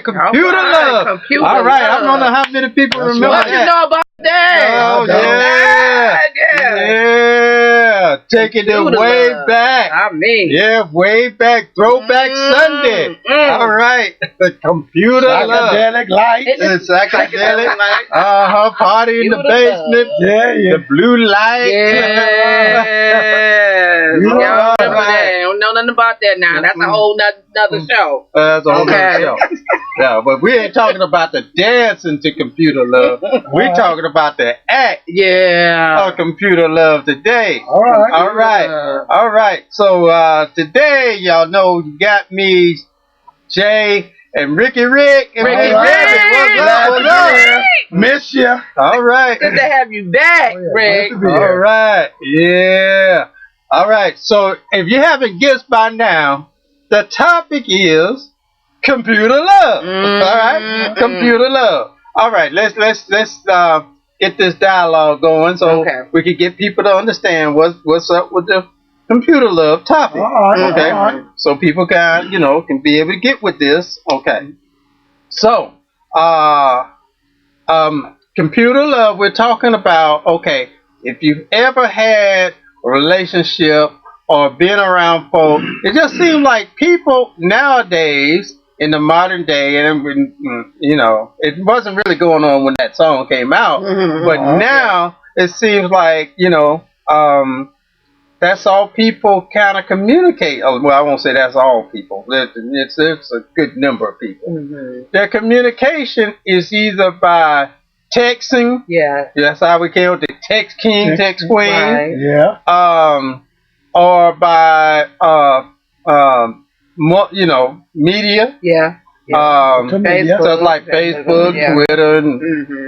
Computer Love. Computer All right, Love. I don't know how many people remember what that. You know about that? Oh, yeah. Taking it way back. I mean. Yeah, way back. Throwback Sunday. All right. The Computer Psychedelic light. It's psychedelic light. Party in the basement. Yeah. The blue light. Yeah. Y'all remember that. Don't know nothing about that now. That's a whole nother show. That's a whole nother show. Yeah, but we ain't talking about the dancing to Computer Love. We're talking about the act of Computer Love today. All right. So today, y'all know you got me, Jay, and Ricky Rick. And Ricky Rick. What's up? Miss ya. All right. Good to have you back, Rick. All right. Yeah. All right. So if you haven't guessed by now, the topic is Computer Love. All right. Computer Love. All right. Let's get this dialogue going so we can get people to understand what's up with the Computer Love topic. All right. So people can be able to get with this. Okay. So, Computer Love, we're talking about, if you've ever had a relationship or been around folk, it just seems like people nowadays in the modern day, and it wasn't really going on when that song came out, but now it seems like, that's all people kind of communicate. Well, I won't say that's all people. It's a good number of people. Their communication is either by texting. Yeah. That's how we came with the text king, text queen. Right. Yeah. Or by media. Yeah. Stuff like Facebook, Twitter, and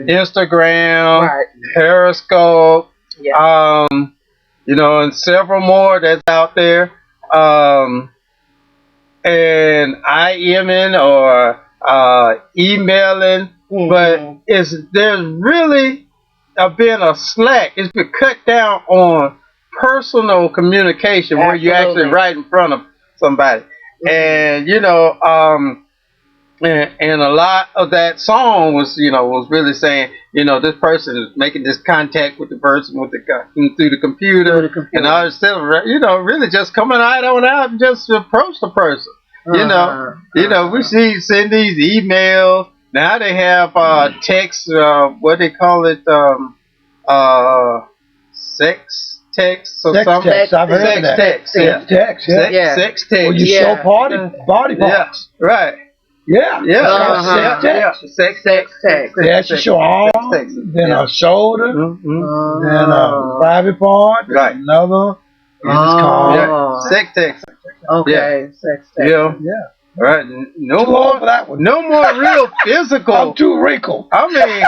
Instagram, Periscope. Yeah. And several more that's out there. And IMing or emailing, but there's really been a slack. It's been cut down on personal communication where you actually right in front of somebody. And and a lot of that song was really saying, this person is making this contact with the person through the computer, and all this stuff, really just coming out and just approach the person. We send these emails. Now they have text, what they call it, sex text or something. Text. I've heard of that. Sex text. Sex text. Well, you show body parts. Yeah, right. Yeah. Sex text. Yeah, she show arm, then a shoulder, then a private part, another. It's called sex text. Okay, sex text. Yeah. All right. No more for that one. No more real physical. I'm too wrinkled. I mean,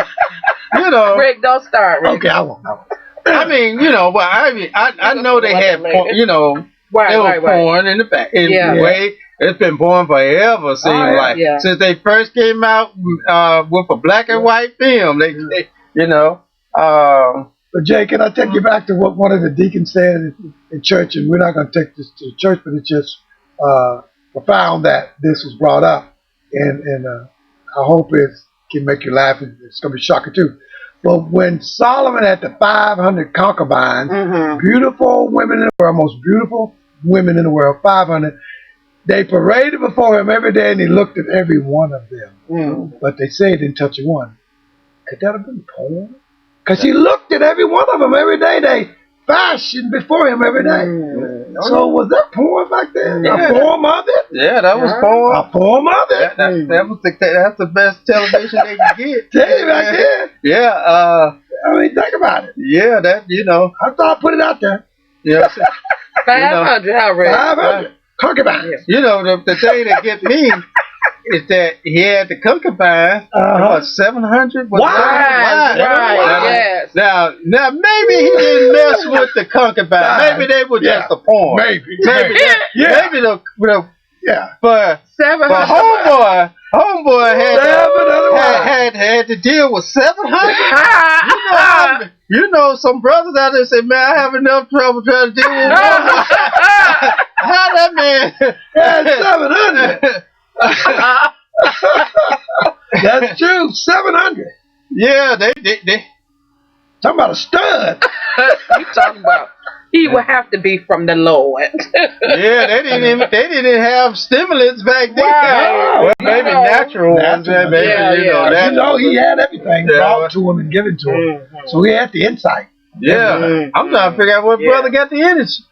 Rick, don't start. Rick. Okay, I won't. I mean, but I know they had, right. porn in the back. Way it's been porn forever. Seems like since they first came out with a black and white film. They But Jay, can I take you back to what one of the deacons said in church? And we're not going to take this to church, but it's just profound that this was brought up, and I hope it can make you laugh. It's going to be shocking too. But when Solomon had the 500 concubines, beautiful women in the world, most beautiful women in the world, 500, they paraded before him every day, and he looked at every one of them. But they say he didn't touch one. Could that have been porn? Because he looked at every one of them every day. They fashioned before him every day. So was that porn back then? Yeah. A form of it? Yeah, that was porn. A form of it? That's the best television they can get. Tell you back then. Yeah. I mean, think about it. Yeah, that, I thought I put it out there. Yeah. 500, I read. 500 concubines. The thing that gets me is that he had the concubines, 700? Right, yes. Now, maybe he didn't mess with the concubines. Maybe they were just a porn. Maybe. Maybe the but 700. homeboy had to deal with 700. Some brothers out there say, man, I have enough trouble trying to deal with one. How that man had 700? That's true. 700. Yeah, they talking about a stud. You talking about he would have to be from the Lord. Yeah, they didn't have stimulants back then. Right. Well, maybe natural ones. Maybe, he had everything brought to him and given to him. So he had the insight. Yeah. I'm trying to figure out what brother got the energy.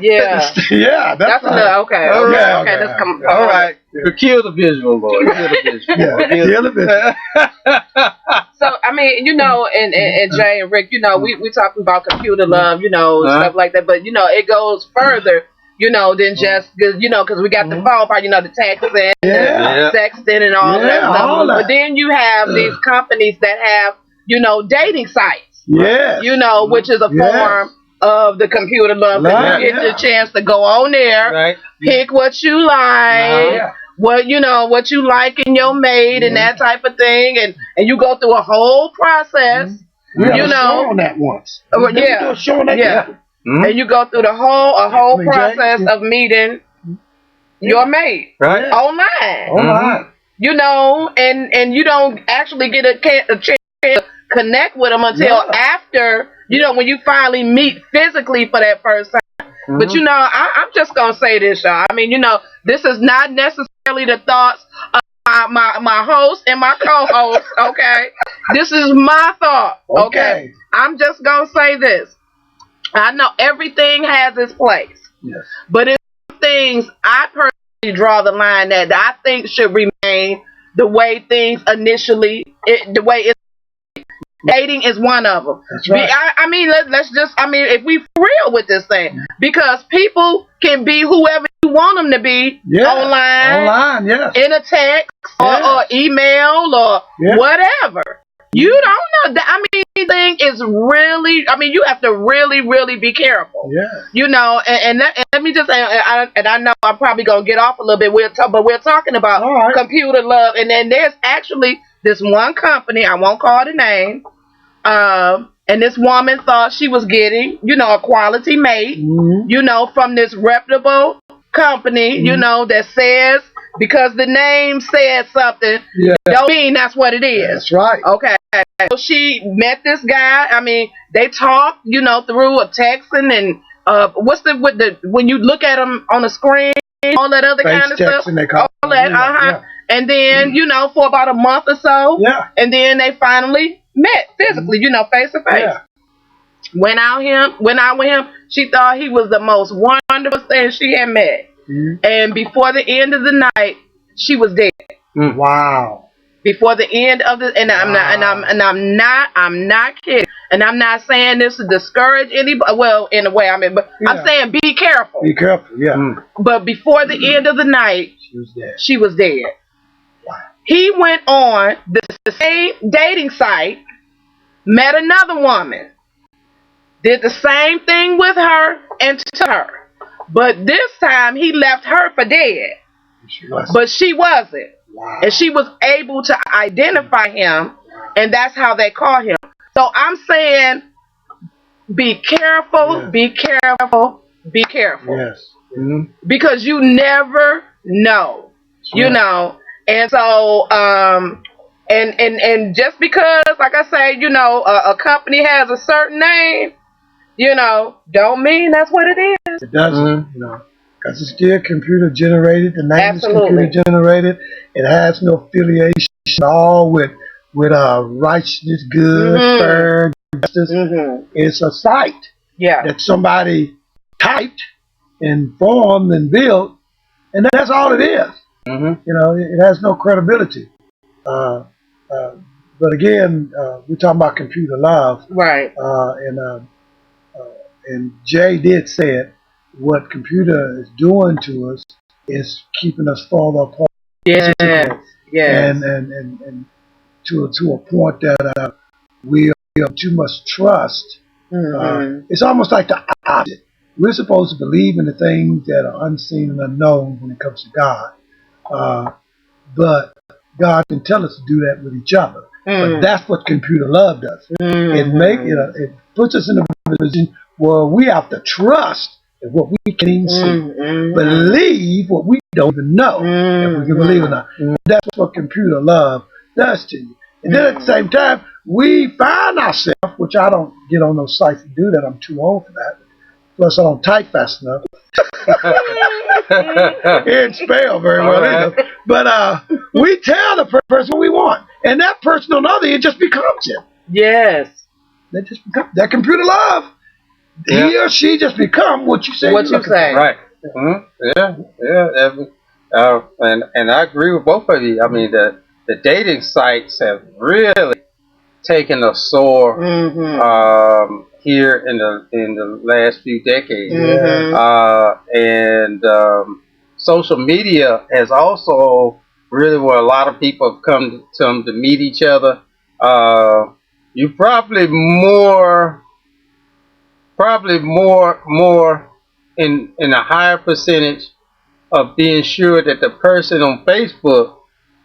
Yeah, that's right. Okay. All right. Let's come. All right. Kill the visual, Lord. Kill the visual. Kill the visual. So I mean, and Jay and Rick, we talking about computer love, stuff like that, but it goes further, than just because we got the phone part, the texting, sexting, and all that stuff. But then you have these companies that have, dating sites. Yes. Which is a form of the computer love. Right, you get the chance to go on there, pick what you like, what you like in your mate, and that type of thing, and you go through a whole process. We had a show on that once. And you go through the whole process of meeting your mate online. And you don't actually get a chance to connect with them until after, when you finally meet physically for that first time. But I'm just gonna say this, y'all. I mean, this is not necessarily the thoughts of my host and my co-host. Okay, this is my thought. Okay, I'm just gonna say this. I know everything has its place. Yes. But it's things I personally draw the line that I think should remain the way things initially, the way it's. Dating is one of them. That's right. I mean, let's just, if we real with this thing, because people can be whoever you want them to be online, in a text or email or whatever. You don't know. I mean, anything is really, you have to really, really be careful. Yeah. And let me just say, and I know I'm probably going to get off a little bit, but we're talking about computer love. And then there's actually this one company, I won't call the name, and this woman thought she was getting, a quality mate, from this reputable company, that says, because the name says something, don't mean that's what it is. That's right. Okay. So she met this guy. I mean, they talked, through a texting and when you look at them on the screen, all that other kind of stuff. All that, And then, for about a month or so. Yeah. And then they finally met physically, face to face. Yeah. Went out with him. She thought he was the most wonderful thing she had met. And before the end of the night, she was dead. Wow. Before the end of the, I'm not kidding. And I'm not saying this to discourage anybody. Well, in a way, but I'm saying be careful. Be careful. Yeah. But before the end of the night, she was dead. Wow. He went on the same dating site met another woman, did the same thing with her and to her. But this time he left her for dead. But she wasn't. Wow. And she was able to identify him, and that's how they caught him. So I'm saying, be careful, Yeah. be careful, be careful. Yes. Mm-hmm. Because you never know. Sure. You know. And so, and just because, like I say, you know, a company has a certain name, you know, don't mean that's what it is. It doesn't, you know, because it's still computer generated. The name Absolutely. is computer generated. It has no affiliation at all with righteousness, good, fair, justice. It's a site that somebody typed and formed and built, and that's all it is. You know, it has no credibility. But again, we're talking about computer love, right? And Jay did say it. What computer is doing to us is keeping us farther apart. Yes. Yes. And to a point that we have too much trust. It's almost like the opposite. We're supposed to believe in the things that are unseen and unknown when it comes to God. But God can tell us to do that with each other. But that's what computer love does. It puts us in a position where we have to trust in what we can't even see. Believe what we don't even know if we can believe it or not. That's what computer love does to you. And then at the same time, we find ourselves, which I don't get on those sites to do that. I'm too old for that. Plus, I don't type fast enough. And spell very well either. But we tell the person what we want. And that person on the other end just becomes him. Yes. They just become that computer love. Yeah. He or she just become what you say. What you say. Right. And I agree with both of you. I mean, the dating sites have really taken a soar here in the last few decades. And social media has also really where a lot of people have come to meet each other. You probably more in a higher percentage of being sure that the person on Facebook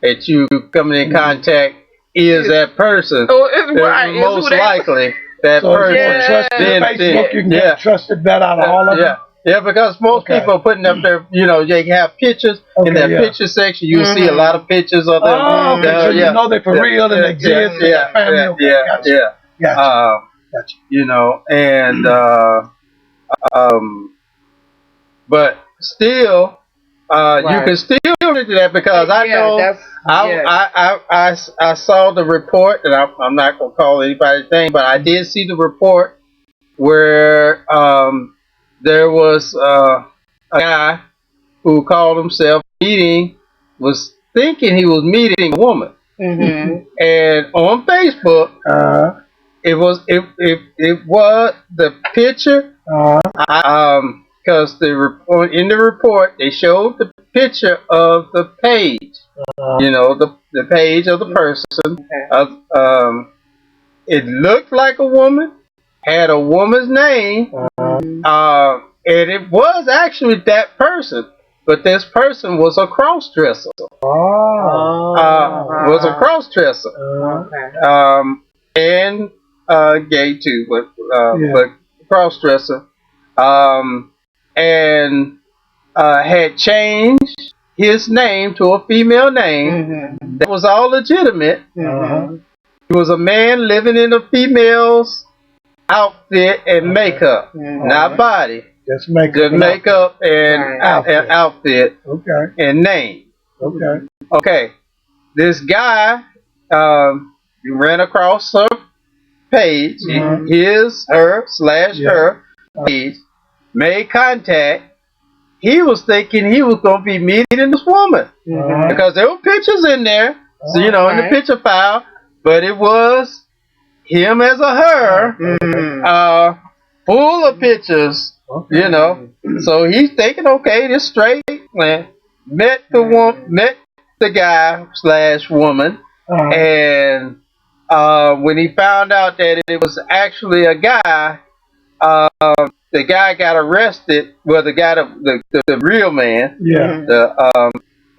that you coming in contact is that person. Most likely that person. Facebook, you can get trusted bet out of all of them. Yeah, because most people are putting up their, you know, they have pictures in their picture section. You'll see a lot of pictures of them. So you know they're for real and exist. Gotcha. You know, and but still, you can still do that because I know I saw the report, and I'm not gonna call anybody's name, but I did see the report where there was a guy who called himself was thinking he was meeting a woman, and on Facebook, it was the picture, because in the report they showed the picture of the page, you know, the page of the person. It looked like a woman, had a woman's name. And it was actually that person, but this person was a cross-dresser. Was a cross-dresser. And gay too, but cross-dresser. And had changed his name to a female name. That was all legitimate. He was a man living in a female's outfit and makeup, not body. Just makeup and outfit. And name. Okay. This guy, you ran across her page, her page, made contact. He was thinking he was going to be meeting this woman because there were pictures in there, so you know, in the picture file, but it was him as a her, full of pictures, you know. So he's thinking, okay, this straight man met the guy /woman, and when he found out that it was actually a guy, the guy got arrested. Well, the guy, the real man,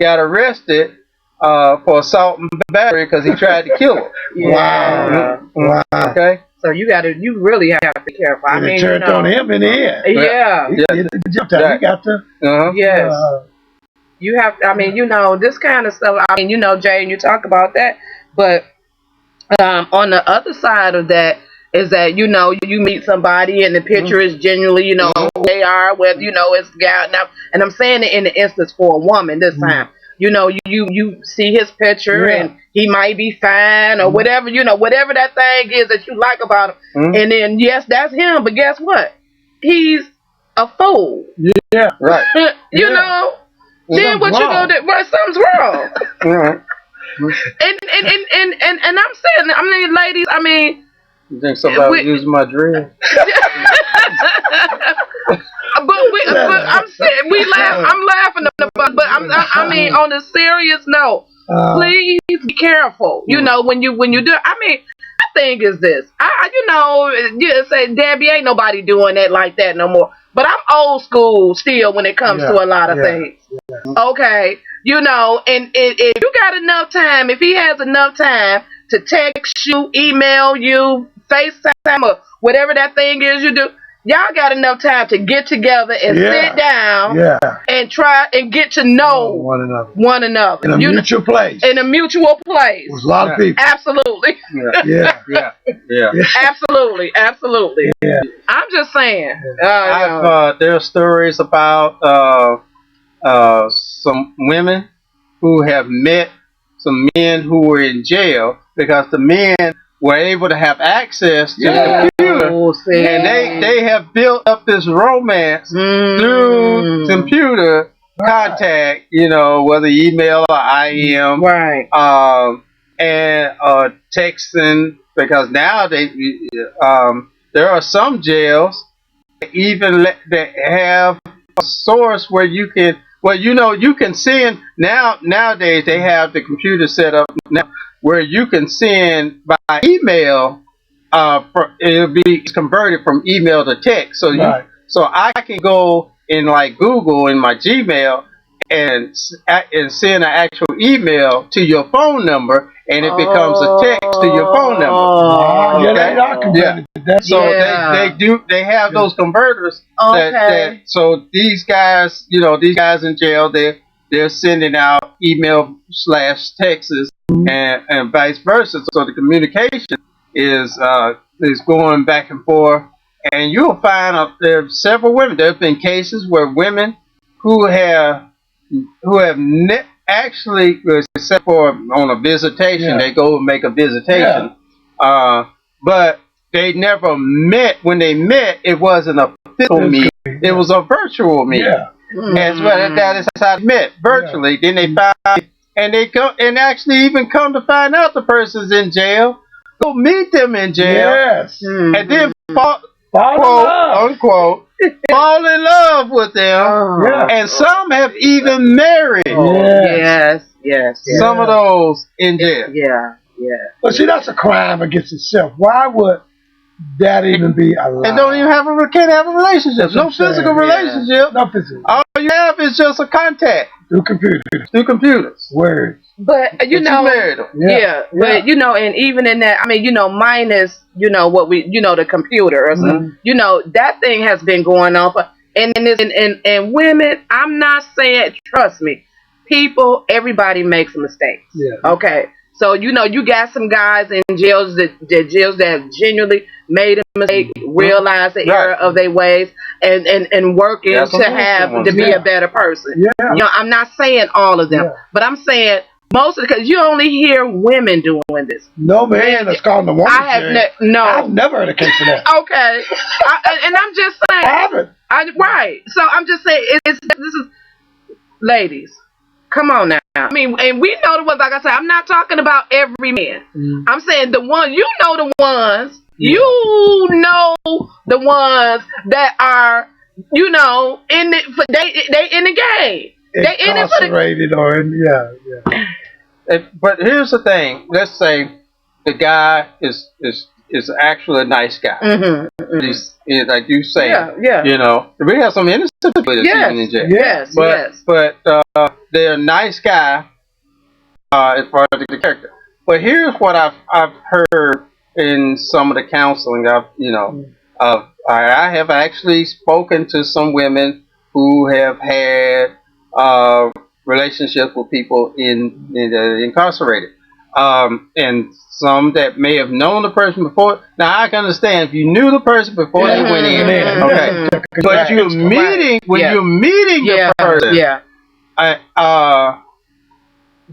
got arrested for assault and battery because he tried to kill him. Wow. Okay. So you really have to be careful. I mean, turned on him in the end. Yeah. He got to. Yes. You have. I mean, this kind of stuff. I mean, Jane, you talk about that, but on the other side of that is that you meet somebody and the picture is genuinely who they are, whether it's a guy. Now, and I'm saying it in the instance for a woman this time. You see his picture and he might be fine or whatever, whatever that thing is that you like about him. And then, yes, that's him, but guess what? He's a fool. Yeah, right. Then what you gonna do? Well, something's wrong. And I'm saying, I mean, ladies, I mean, you think somebody was using my dream? But I'm saying I'm laughing about, but I mean, on a serious note, please be careful. When you do. I mean, my thing is this. You say, Debbie, ain't nobody doing that like that no more. But I'm old school still when it comes to a lot of things. Yeah. Okay, and if you got enough time, if he has enough time to text you, email you, FaceTime, or whatever that thing is you do. Y'all got enough time to get together and sit down and try and get to know one another. In a mutual place. In a mutual place. With a lot of people. Absolutely. Yeah. Absolutely. Yeah. I'm just saying. There are stories about some women who have met some men who were in jail because the men were able to have access to the computer, and they have built up this romance through computer contact, whether email or IM, right, and texting, because now there are some jails that even that have a source where you can, you can send nowadays they have the computer set up now where you can send by email, it'll be converted from email to text. So so I can go in like Google in my Gmail and send an actual email to your phone number, and it becomes a text to your phone number. They have those converters. So these guys, these guys in jail, they're sending out email / texts and vice versa. So the communication is going back and forth, and you'll find there are several women. There have been cases where women who have actually, except for on a visitation, they go and make a visitation, but they never met. When they met, it wasn't a physical meeting; it was a virtual meeting. As well, that is how they met virtually. Then they find, and they go and actually even come to find out the person's in jail. Go meet them in jail, and then unquote, fall in love with them, and some have even married. Some of those in jail. But see, that's a crime against itself. Why would that even be allowed? And don't even can't have a relationship. No physical relationship. No physical. All you have is just a contact through computers. Words. But you married them. But and even in that, I mean, minus what we the computer or something. That thing has been going on for and women. I'm not saying, trust me, people, everybody makes mistakes. Okay. So you got some guys in jails that genuinely made a mistake, realized the error of their ways, and working to be a better person. I'm not saying all of them, but I'm saying most of because you only hear women doing this. No man has gone to woman. I've never heard a case of that. Okay, and I'm just saying. I haven't. Right. So I'm just saying this is ladies. Come on now. I mean, and we know the ones, like I said, I'm not talking about every man. I'm saying the ones, the ones, the ones that are, in they in the game. They in it for the or in, But here's the thing. Let's say the guy is actually a nice guy. Like you say, you know, we have some innocent people in jail. Yes. But they're a nice guy as far as the character. But here's what I've heard in some of the counseling. I have actually spoken to some women who have had relationships with people incarcerated, and some that may have known the person before. Now I can understand if you knew the person before they went in, okay. But you're meeting you're meeting the person,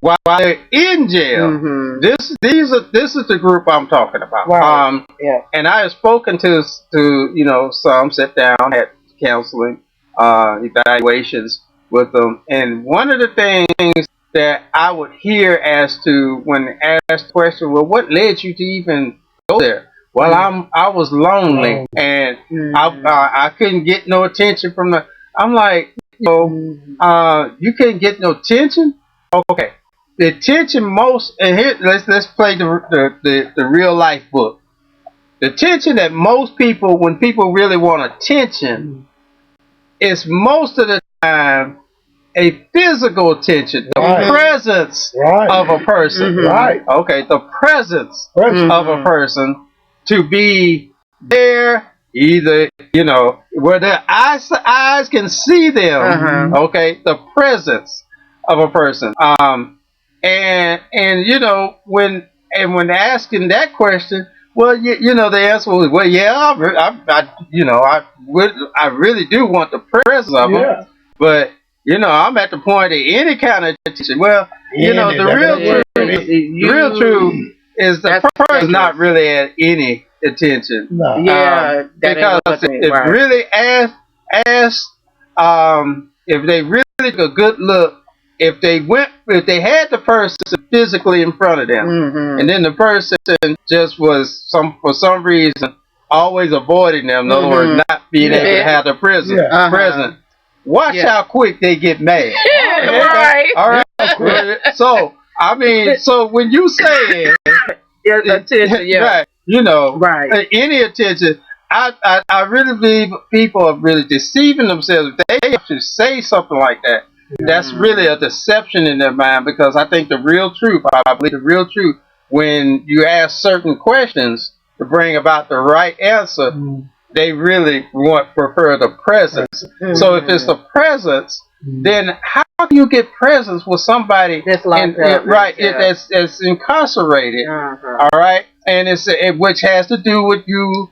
while they're in jail. This is the group I'm talking about. Right. And I have spoken to some, sit down, had counseling, evaluations with them, and one of the things that I would hear as to when asked the question, well, what led you to even go there? Well, I was lonely, and I couldn't get no attention from the. I'm like, you couldn't get no attention. Okay, the attention most, and here let's play the real life book. The attention that most people, when people really want attention, is most of the time a physical attention, the presence of a person. Okay, the presence of a person to be there, either where their eyes can see them. Okay, the presence of a person. And when asking that question, well, the answer was, well, yeah, I really do want the presence of them, but I'm at the point of any kind of attention. Well, the real truth is the person is not really at any attention. No. Because if really asked, if they really took a good look, if they had the person physically in front of them, and then the person just was for some reason always avoiding them, in other words, not being able to have the present. Watch how quick they get mad. All right. So when you say attention, any attention, I really believe people are really deceiving themselves. If they have to say something like that, that's really a deception in their mind, because I think I believe the real truth, when you ask certain questions to bring about the right answer, they really prefer the presence. So if it's the presence, then how do you get presence with somebody that's that's incarcerated? All right, and which has to do with you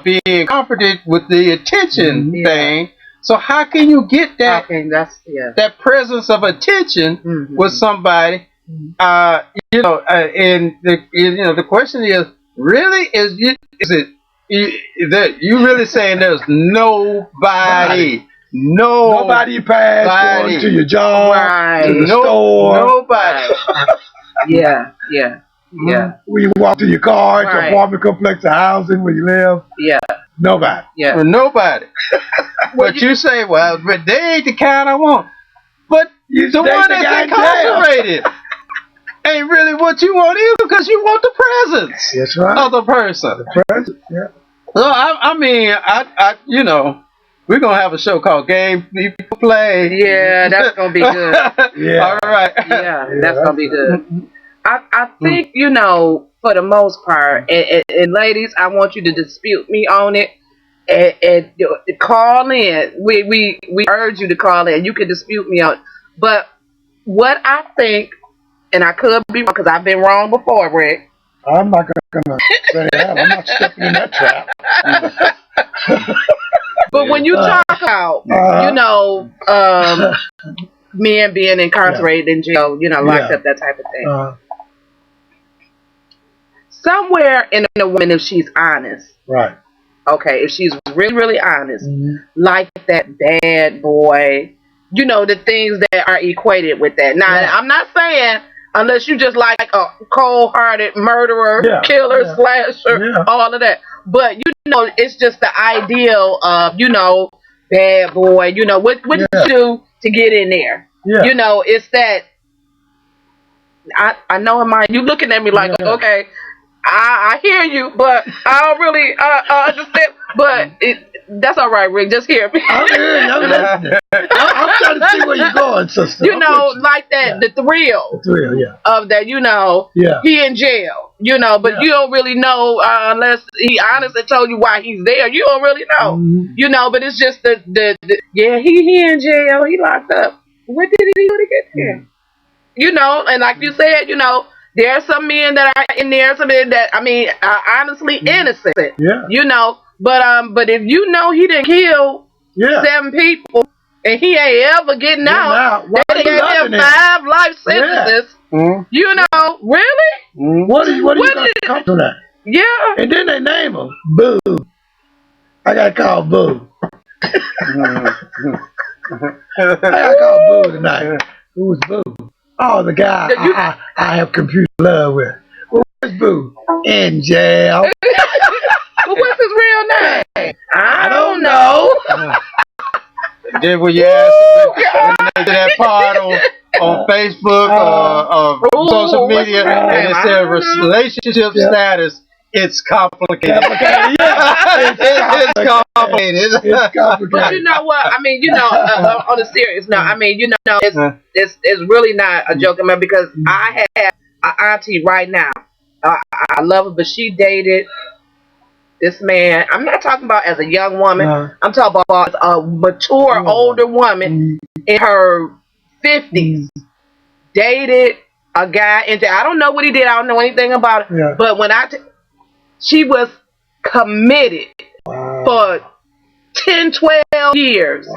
being comforted with the attention thing. So how can you get that that presence of attention with somebody? And the question is, really, is it that you really saying there's nobody you pass going to your job, to the store, nobody. When you walk to your car, to apartment complex, or housing where you live, nobody. Nobody. But you say, well, but they ain't the kind I want. But the one that's incarcerated ain't really what you want either, because you want the presence of the person. The presence, So I mean, we're gonna have a show called Game People Play. Yeah, that's gonna be good. All right. That's gonna be good. I think for the most part, and ladies, I want you to dispute me on it. And call in. We urge you to call in. You can dispute me on it. But what I think, and I could be wrong because I've been wrong before, Rick. I'm not gonna say that. I'm not stepping in that trap. But when you talk about, men being incarcerated in jail, locked up, that type of thing. Somewhere in a woman, if she's honest, right? Okay, if she's really, really honest, like that bad boy, the things that are equated with that. Now, I'm not saying unless you just like a cold-hearted murderer, killer, slasher, all of that. But, it's just the ideal of, bad boy, what you do to get in there. It's that, I know in mind, you looking at me like, okay, I hear you, but I don't really understand. But that's all right, Rick. Just hear me. I'm hearing you. I'm listening. I'm trying to see where you're going, sister. You know, like that, the thrill. The thrill, yeah. Of that, you know, he in jail, you know, but you don't really know unless he honestly told you why he's there. You don't really know, you know, but it's just the he in jail, he locked up. What did he do to get there? You know, and like you said, you know, there are some men that are in there, some men that, I mean, are honestly innocent. Yeah. You know, but if you know he didn't kill 7 people and he ain't ever getting out, they gave him 5 life sentences. You know, really? What are you going to come to that? Yeah. And then they name him Boo. I got to call Boo. I got to call Boo tonight. Who's Boo? Oh, the guy I have computer love with. Well, where's Boo? In jail. Well, what's his real name? I don't know. Then when you ask that part on Facebook or social media, and it says relationship status, it's complicated. It's complicated. It's complicated. But you know what? I mean, you know, on a serious note, I mean, you know, it's really not a joke, man, because I have an auntie right now. I love her, but she dated this man. I'm not talking about as a young woman. I'm talking about a mature, older woman in her 50s. Dated a guy, and I don't know what he did. I don't know anything about it. But when she was committed for 10, 12 years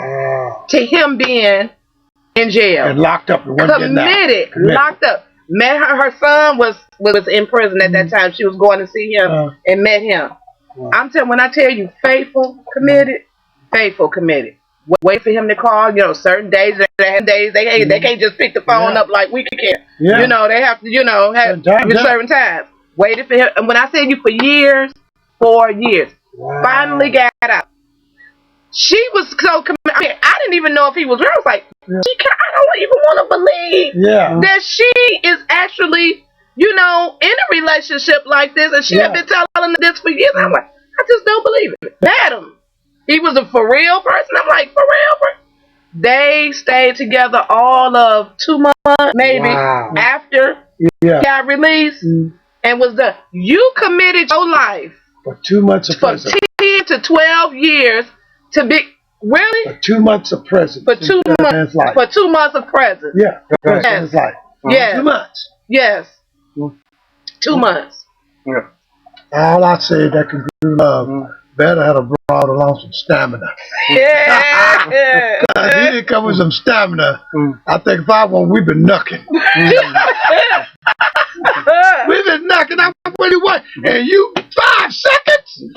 to him being in jail. And locked up. Committed. Locked up. Met her son was in prison at that time. She was going to see him and met him. When I tell you faithful committed. Wait for him to call, you know, certain days, they can't just pick the phone up like we can. You know, they have to, you know, have certain times. Waited for him, and when I say you for years, 4 years, finally got out. She was so committed. I mean, I didn't even know if he was real. I was like, I don't even want to believe that she is actually, you know, in a relationship like this, and she had been telling this for years. I'm like, I just don't believe it. Madam, he was a for real person. I'm like, for real? They stayed together all of 2 months, maybe, after he got released. And was done. You committed your life for 2 months of prison. For 10 to 12 years to be for 2 months of prison. For 2 months. For 2 months of prison. Yeah. For the rest of his life. Yes. 2 months. Yes. 2 months. Yeah. All I say is that computer love better have brought along some stamina. Yeah. He didn't come with some stamina. I think if I won, we've been knucking. We've been knocking out 21, and you 5 seconds.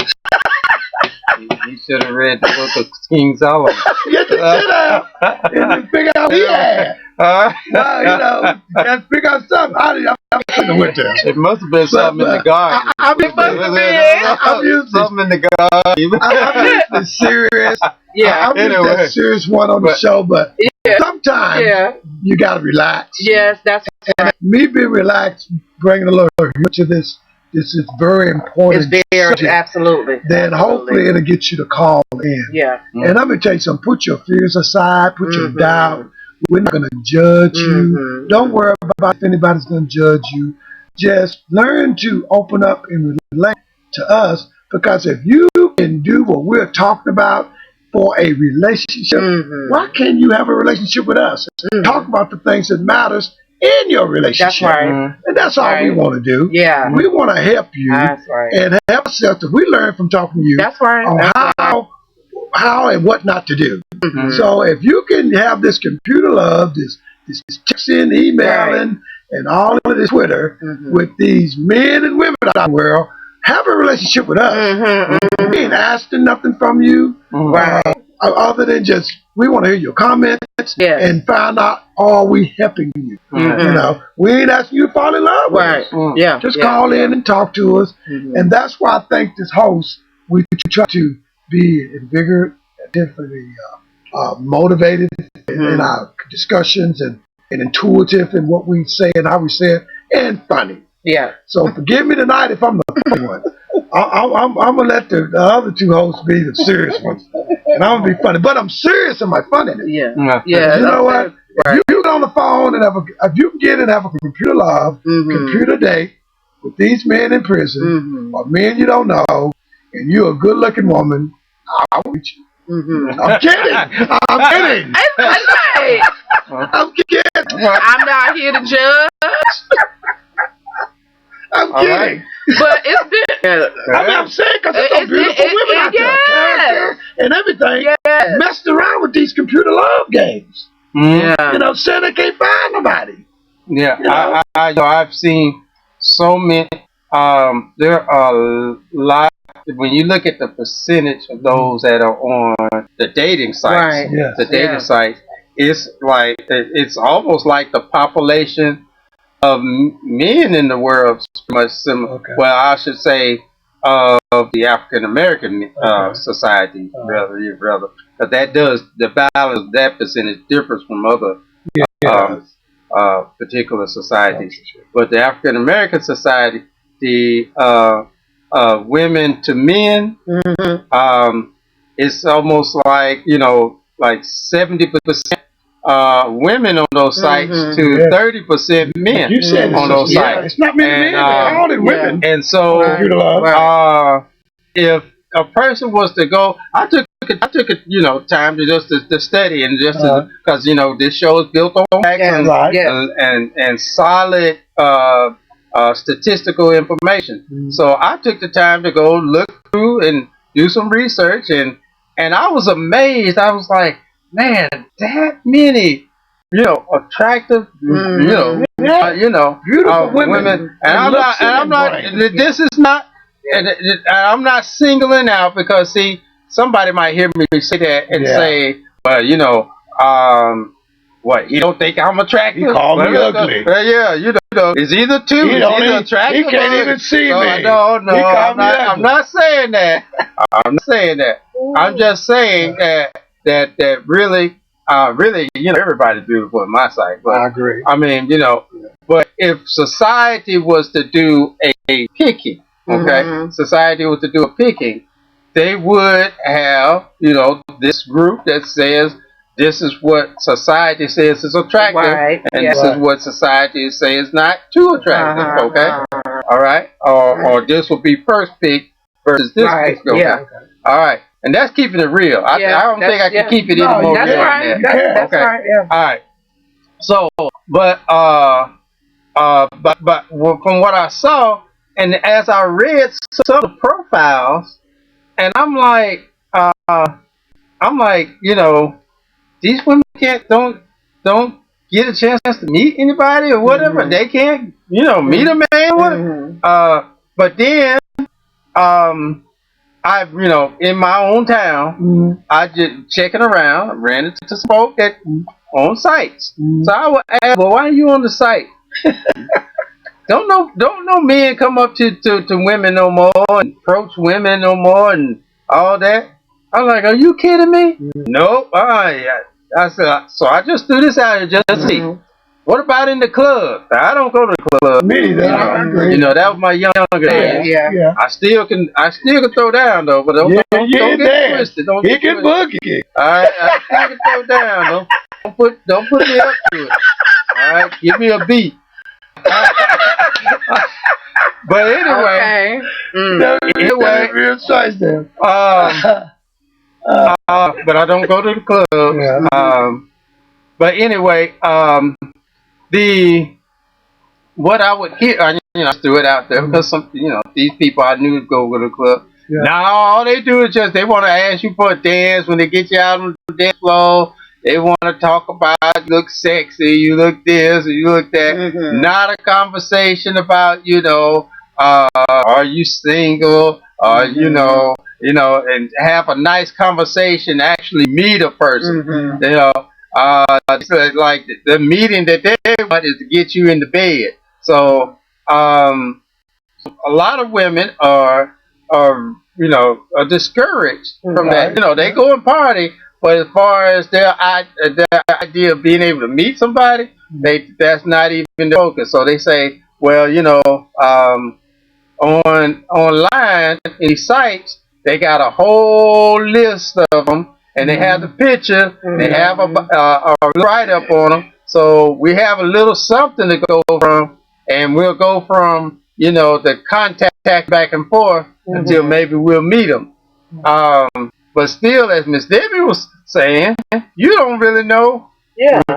You should have read the book of King Solomon. Get the shit out and figure out what he had. Well, you know, got to figure out something. I couldn't have went there. It must have been something in the garden. I'm something in the garden. I'm usually serious. Yeah. I'm usually that serious one on the show, but sometimes you got to relax. Yes, that's and me being relaxed, bringing a little humor to this. This is very important. It's very, absolutely. Then hopefully it'll get you to call in. Yeah. And I'm going to tell you something. Put your fears aside. Put your doubt. We're not going to judge you. Don't worry about if anybody's going to judge you. Just learn to open up and relate to us, because if you can do what we're talking about for a relationship, why can't you have a relationship with us? Talk about the things that matters in your relationship. That's right. And that's all we want to do. Yeah. We want to help you. That's right. And help ourselves. We learn from talking to you. That's right. On how and what not to do. So if you can have this computer love, this texting, emailing, and all of this Twitter with these men and women out in the world, have a relationship with us. We ain't asking nothing from you. Other than just, we want to hear your comments and find out, are we helping you? You know, we ain't asking you to fall in love with us. Just call in and talk to us. And that's why I think this host, we try to be invigorated, definitely motivated in our discussions, and intuitive in what we say and how we say it, and funny. Yeah. So forgive me tonight if I'm the funny one. I'm gonna let the other two hosts be the serious ones, and I'm gonna be funny. But I'm serious in my funniness. Yeah. Yeah. You know what? Right. If you get on the phone and if you get and have a computer love, computer date with these men in prison or men you don't know, and you're a good looking woman, I'll reach you. I'm kidding. I'm kidding. I'm kidding. I'm not here to judge. I'm kidding. Right. But it's different. I mean, I'm saying because there's some beautiful women out there, character and everything, messed around with these computer love games. Yeah. You know, saying they can't find nobody. Yeah, you know? I've seen so many. There are a lot. When you look at the percentage of those that are on the dating sites, the dating sites, it's like it's almost like the population of men in the world is much similar. Okay. Well, I should say of the African American society, rather, but that does the balance. That percentage differs from other particular societies. But the African American society, the women to men, it's almost like like 70% women on those sites to 30% men on those sites. It's not many men, they're all in women. And so, if a person was to go, I took it, time to just to study and just because this show is built on facts and solid statistical information. So I took the time to go look through and do some research, and I was amazed. I was like, man, that many, attractive, beautiful women. And I'm not. This is not. And I'm not singling out because see, somebody might hear me say that and say, well, what, you don't think I'm attractive? You call me ugly. It's either two. He's either attractive. He can't even see me. No, I'm not saying that. I'm not saying that. I'm just saying that really, everybody's beautiful in my sight. But I agree. I mean, but if society was to do a picking, society was to do a picking, they would have, this group that says this is what society says is attractive, and this is what society says is not too attractive. All right, or this will be first pick versus this pick. All right, and that's keeping it real. I don't think I can keep it any more real than that. That's right. Yeah. All right. So, but from what I saw, and as I read some of the profiles, and I'm like, these women don't get a chance to meet anybody or whatever. They can't, meet a man. But then, I've, in my own town, I just checking around. I ran into some folk that on sites. So I would ask, well, why are you on the site? Don't no men come up to women no more and approach women no more and all that. I'm like, are you kidding me? Nope. I said, so I just threw this out here just to see. What about in the club? I don't go to the club. Me, that was my younger days. Yeah. I still can throw down though, but don't get twisted. Don't get boogie. All right, I still can throw down. Don't put me up to it. All right, give me a beat. But anyway, but I don't go to the club. But anyway, what I would hear, I threw it out there because these people I knew would go to the club. Now all they do is they want to ask you for a dance when they get you out on the dance floor. They want to talk about you look sexy, you look this, you look that. Not a conversation about are you single, or and have a nice conversation. Actually meet a person. Like the meeting that they want is to get you in the bed. So a lot of women are discouraged from that. They go and party. But as far as their idea of being able to meet somebody, that's not even the focus. So they say, Well, online in these sites, they got a whole list of them, and they have the picture. They have a write up on them. So we have a little something to go from, and we'll go from the contact back and forth until maybe we'll meet them. But still, as Miss Debbie was saying, you don't really know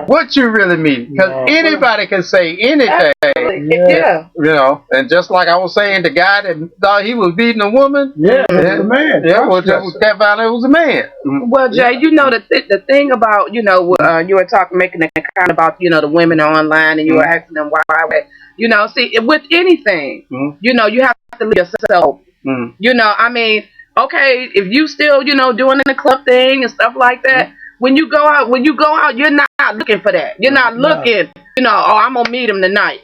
what you really mean, because anybody can say anything. And just like I was saying, the guy that thought he was beating a woman, it was a man. That found it was a man. Well, Jay, the thing about you were making a comment about the women are online, and you were asking them why. See, with anything, you have to leave yourself. I mean, okay, if you still doing the club thing and stuff like that. When you go out, you're not looking for that. You're not looking, I'm going to meet him tonight.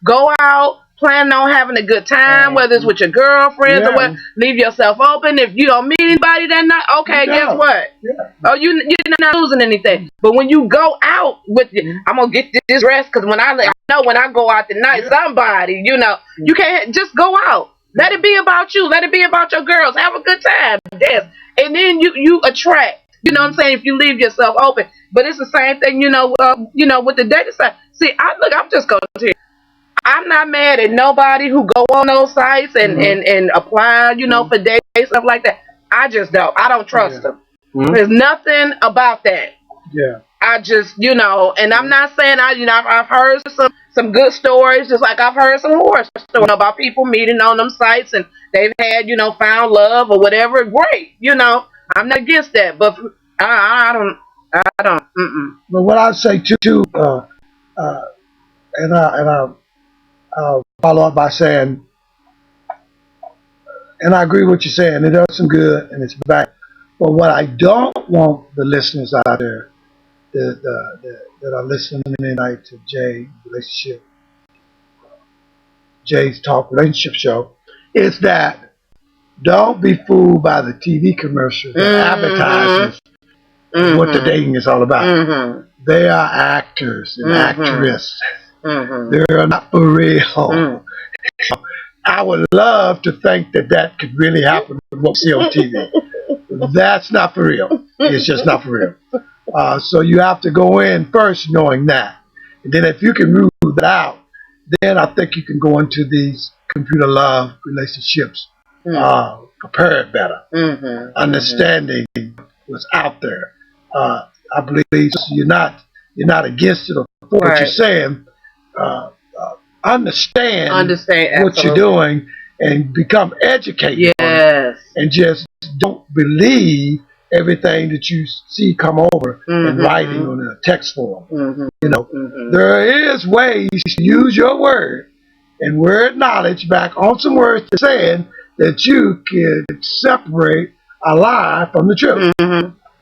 Go out, plan on having a good time, whether it's with your girlfriends or what. Leave yourself open. If you don't meet anybody that night, okay, guess what? Oh, you're not losing anything. But when you go out with, I'm going to get this rest, because I know when I go out tonight, somebody, you can't just go out. Let it be about you. Let it be about your girls. Have a good time. Yes. And then you attract. You know what I'm saying? If you leave yourself open. But it's the same thing, with the dating site. See, I'm just going to tell you. I'm not mad at nobody who go on those sites and apply, for dating, stuff like that. I just don't. I don't trust them. There's nothing about that. Yeah. I just, and I'm not saying I've heard some good stories, just like I've heard some horror stories about people meeting on them sites and they've had, found love or whatever. Great, I'm not against that, but I don't. But what I say too, and I'll follow up by saying, and I agree with what you're saying. It does some good and it's back. But what I don't want the listeners out there that are listening tonight to Jay's Talk Relationship Show, is that don't be fooled by the TV commercials that advertises what the dating is all about. They are actors and actresses. They're not for real. I would love to think that could really happen with what we see on TV. That's not for real. It's just not for real. So you have to go in first knowing that. And then if you can rule that out, then I think you can go into these computer love relationships prepared better, understanding what's out there. I believe you're not against it or for what you're saying. Understand what you're doing and become educated. Yes. And just don't believe everything that you see come over in writing on a text form. There is ways to use your word and word knowledge back on some words to saying that you can separate a lie from the truth.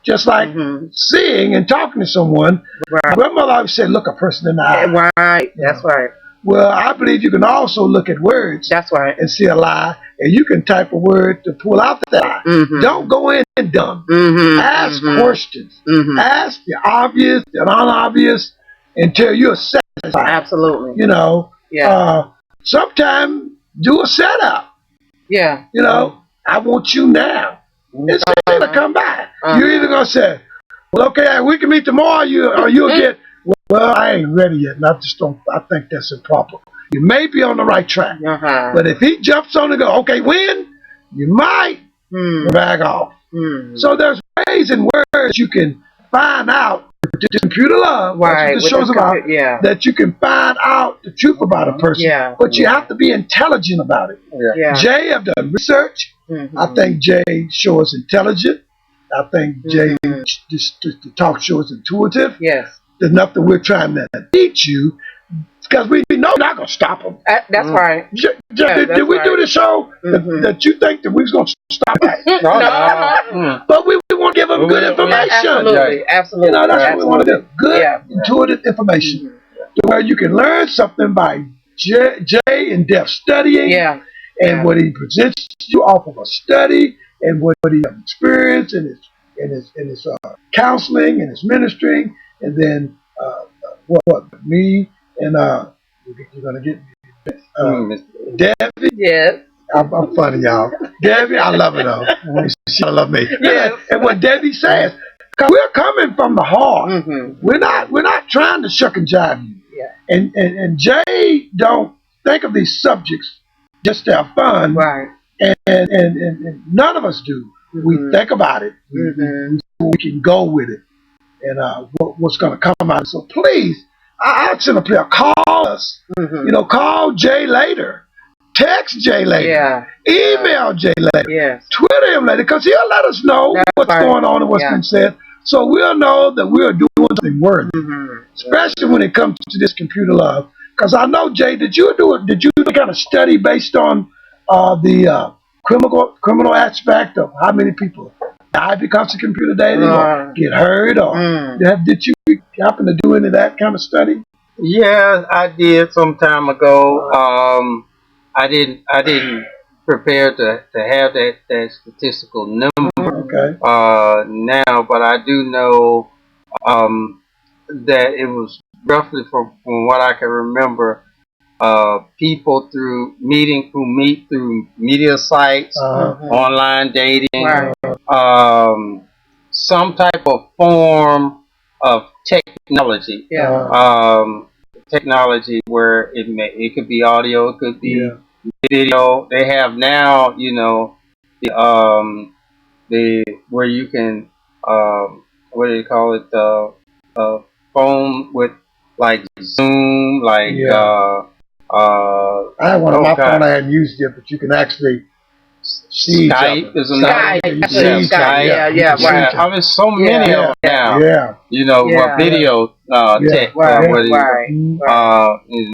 Just like seeing and talking to someone. My grandmother always said, look a person in the eye. Right, that's right. Well, I believe you can also look at words. That's right. And see a lie, and you can type a word to pull out that lie. Don't go in dumb. Ask questions. Ask the obvious and unobvious until you're satisfied. Absolutely. Sometimes do a setup. Yeah. I want you now. It's going to come by. You're either going to say, well, okay, we can meet tomorrow, or you'll get, well, I ain't ready yet, and I think that's improper. You may be on the right track. But if he jumps on and go, okay, when? You might back off. So there's ways and words you can find out the computer love, right, that's what the show's about, that you can find out the truth about a person. But you have to be intelligent about it. Jay have done research. I think Jay's show is intelligent. I think Jay, the talk show is intuitive. Yes. Enough that we're trying to teach you, because we know we're not going to stop them. That's right. Did we do the show that you think that we was going to stop at? No. But we want to give them good information. Absolutely. That's what we want to do. Good, intuitive information. To where you can learn something by Jay in-depth studying. And what he presents you off of a study, and what he experienced in his counseling and his ministering, and then what me and you're gonna get Debbie. Yes. I'm funny, y'all. Debbie, I love her though. She love me. Yes. And what Debbie says, cause we're coming from the heart. Mm-hmm. We're not trying to shuck and jive you. Yeah. And Jay don't think of these subjects just to have fun. Right. And none of us do. Mm-hmm. We think about it. Mm-hmm. We can go with it. And what's going to come out. So please, I'll send a player. Call us. Mm-hmm. You know, call Jay later. Text Jay later. Yeah. Email Jay later. Yes. Twitter him later, because he'll let us know what's going on and what's been said. So we'll know that we're doing something worthy. Mm-hmm. Especially when it comes to this computer love. Because I know, Jay, did you do any kind of study based on the criminal aspect of how many people die because of computer dating or get hurt? Or did you happen to do any of that kind of study? Yeah, I did some time ago. I didn't prepare to have that statistical number now, but I do know that it was roughly, from what I can remember, people who meet through media sites, online dating, some type of form of technology. Technology where it could be audio, it could be video. They have now, you know, the where you can what do you call it, phone with like Zoom, like I have one on my phone. I hadn't used it, but you can actually see Skype is another. Skype. Yeah, right. I mean, so many of them now. Yeah. You know, video tech,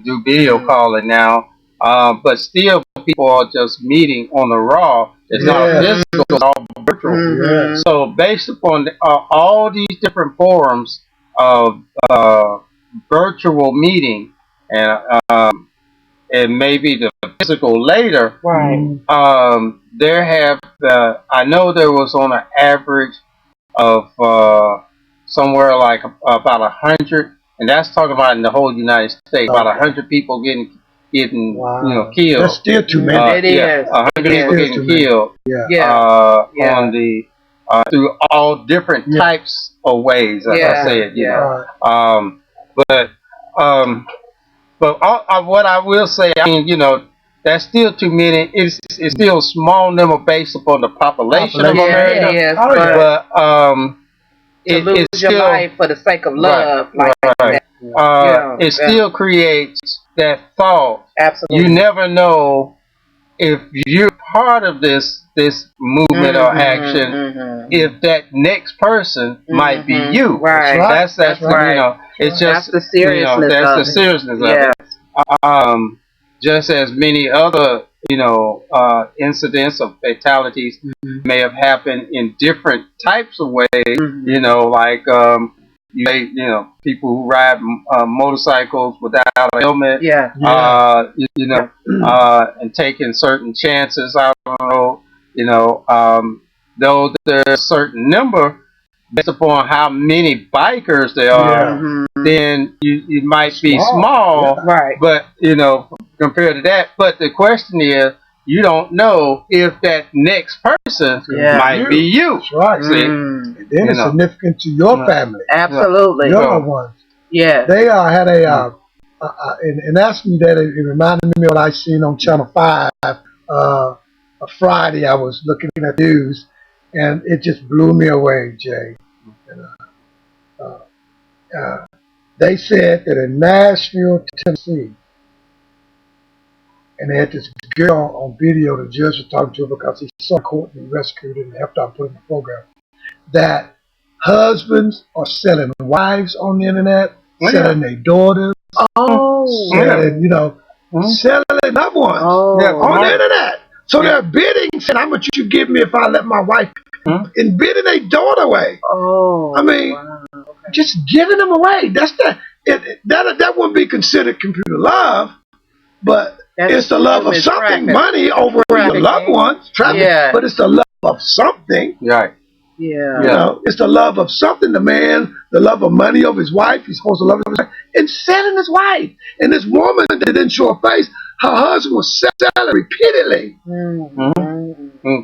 do video calling now. But still, people are just meeting on the raw. It's not physical, it's all virtual. So based upon all these different forms of virtual meeting, and maybe the physical later, there have I know there was on an average of somewhere like about 100, and that's talking about in the whole United States, about 100 people getting killed. That's still too many. It is. 100 people getting killed. On the through all different types of ways, as I said. But what I will say, I mean, you know, that's still too many. It's still a small number based upon the population of America. But to lose your life for the sake of love, it still creates that thought. Absolutely. You never know if you're part of this movement or action, if that next person might be you. Right. That's you know, it's just that's the seriousness that's the seriousness of it. Just as many other, you know, incidents of fatalities may have happened in different types of ways. You know, like you know, people who ride motorcycles without a helmet. You know, and taking certain chances. I don't know. You know, though there's a certain number based upon how many bikers there are, then you might be small, but you know, compared to that. But the question is, you don't know if that next person might be you. That's right. See? And then it's significant to your family. Absolutely. Your loved ones. Yeah. They had a and asking me that, it reminded me of what I seen on Channel 5 a Friday. I was looking at the news, and it just blew me away, Jay. And, they said that in Nashville, Tennessee, and they had this girl on video, the judge was talking to her because he saw Courtney rescued and helped out put in the program, that husbands are selling wives on the internet, selling their daughters, selling, you know, selling loved ones on the internet. So they're bidding, saying, how much you give me if I let my wife, and bidding a daughter away. I mean, just giving them away. That's that wouldn't be considered computer love, but it's the love of something. Money over your loved ones, but it's the love of something. Right. You know, it's the love of something. The man, the love of money over his wife. He's supposed to love his wife, and selling his wife. And this woman that didn't show her face, her husband was selling repeatedly.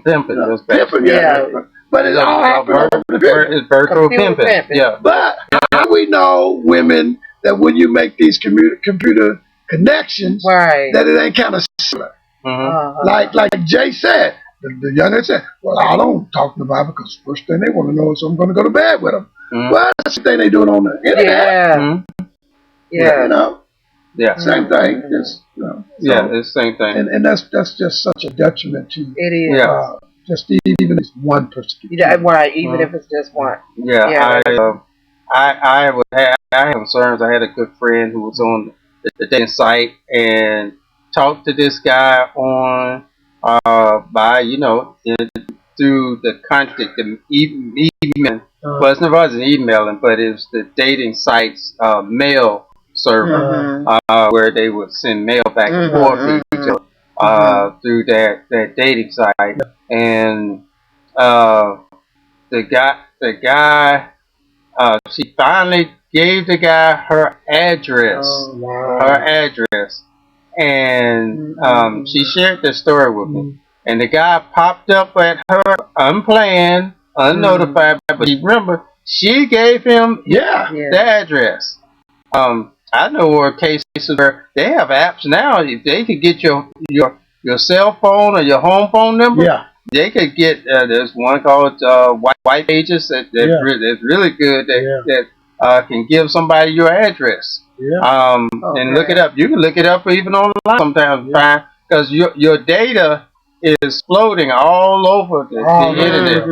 Pimping. Pimping, yeah. But it's all happened over the pimping. It's virtual pimping. Yeah. But how we know women that when you make these computer connections, that it ain't kind of similar. Like Jay said, the young man said, well, I don't talk to the Bible because first thing they want to know is I'm going to go to bed with them. Well, that's the thing they doing on the internet. You know? Yeah. Same thing. Just, you know, so, it's the same thing. And that's just such a detriment to it is. Just even if one person. Even if it's just one. I had concerns. I had a good friend who was on the dating site and talked to this guy on by through the contact, the email. Well, it wasn't emailing, but it was the dating site's mail server where they would send mail back and forth to each other through that dating site. And the guy, she finally gave the guy her address. And she shared this story with me. And the guy popped up at her unplanned, unnotified, but you remember, she gave him the address. I know cases where they have apps now. If they could get your cell phone or your home phone number, they could get. There's one called White Pages that's really good. That can give somebody your address. And look it up. You can look it up even online sometimes, because your data is floating all over the internet.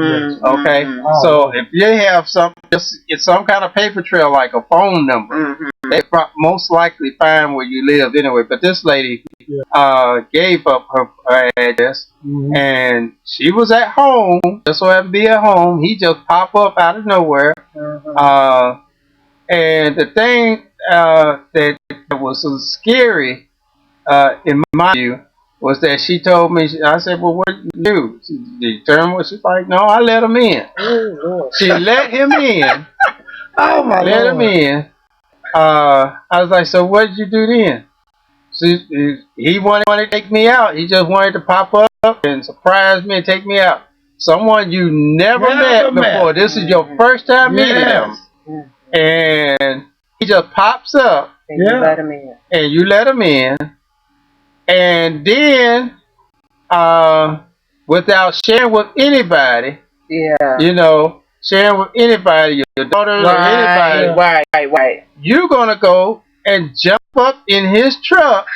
Okay, so if you have it's some kind of paper trail like a phone number, they most likely find where you live anyway. But this lady gave up her address, and she was at home. Just so happened to be at home. He just popped up out of nowhere. And the thing that was so scary, in my view, was that she told me, I said, well, what did you do? She determined what she's like, no, I let him in. She let him in. Let him in. I was like, so what did you do then? He wanted to take me out. He just wanted to pop up and surprise me and take me out. Someone you never met before. This is your first time meeting him. And he just pops up. And you let him in. And you let him in. And then, without sharing with anybody, sharing with anybody, your daughter or anybody, you're going to go and jump up in his truck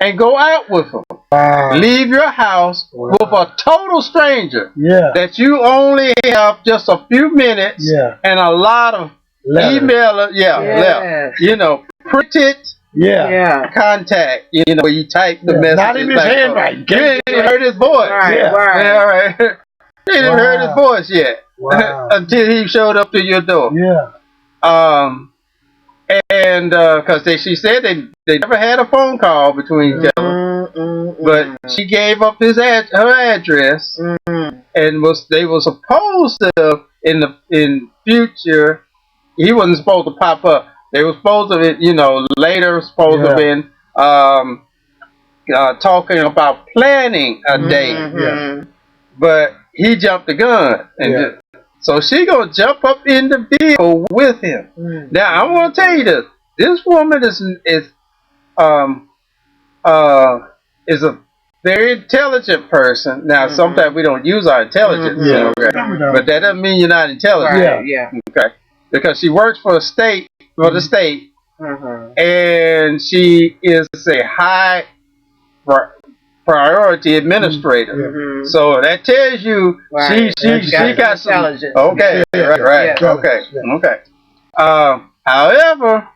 and go out with him. Leave your house with a total stranger that you only have just a few minutes and a lot of email left. Printed contact, where you type the message. Not even his handwriting. You ain't even heard his voice. You ain't even heard his voice yet. Until he showed up to your door. And because she said they never had a phone call between each other. But she gave up her address, and they were supposed to in future. He wasn't supposed to pop up. They were supposed to, later supposed to have been talking about planning a date. But he jumped the gun. And so she gonna jump up in the vehicle with him. Now, I want to tell you this. This woman is a very intelligent person. Now, sometimes we don't use our intelligence. But that doesn't mean you're not intelligent. Okay. Because she works for the state, and she is a high priority administrator. So that tells you she got some intelligence. Okay, okay. However,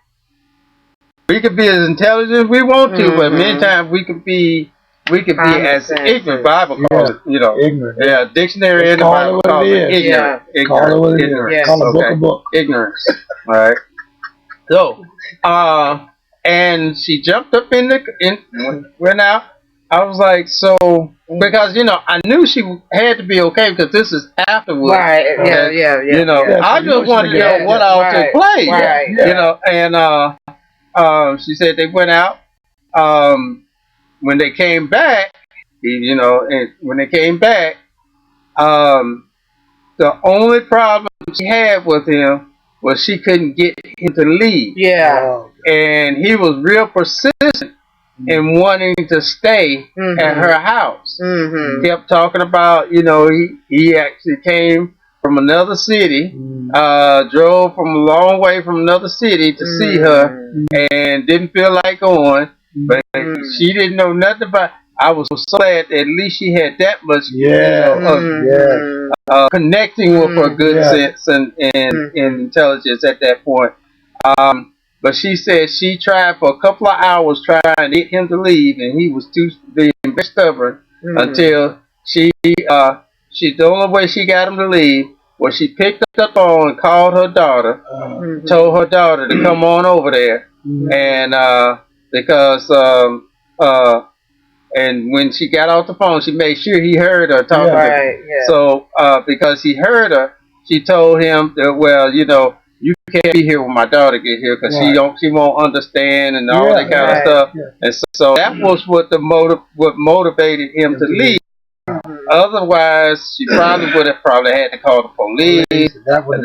we could be as intelligent as we want to, but many times we could be as ignorant. Bible calls it, ignorant. Dictionary in the Bible calls it ignorant. Ignorance. Call a book. Ignorance. Right. So, and she jumped up went out. I was like, so, because, I knew she had to be okay because this is afterwards. Right, I just wanted to know what all took place. And she said they went out. when they came back, and when they came back, the only problem she had with him was she couldn't get him to leave. Yeah. And he was real persistent in wanting to stay at her house. Kept talking about, he actually came from another city, drove from a long way from another city to see her, and didn't feel like going, but she didn't know nothing about. I was so glad that at least she had that much, connecting with her good sense and intelligence at that point. But she said she tried for a couple of hours trying to get him to leave, and he was being very stubborn until the only way she got him to leave was she picked up the phone and called her daughter, told her daughter to come on over there, and because and when she got off the phone, she made sure he heard her talking. Right. Yeah. So because he heard her, she told him that, you can't be here when my daughter get here because she won't understand and all that kind of stuff. Yeah. And so that was what motivated him to leave. Otherwise, she probably would have had to call the police. That would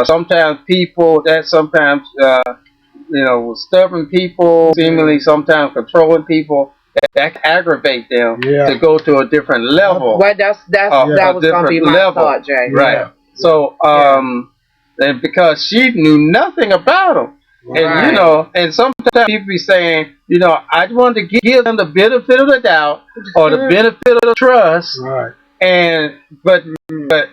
sometimes people with stubborn people, seemingly sometimes controlling people, that can aggravate them to go to a different level. Well, that was going to be my thought, Jay. Right. Yeah. So, and because she knew nothing about him. And, and sometimes people be saying, I wanted to give them the benefit of the doubt or the benefit of the trust. Right. But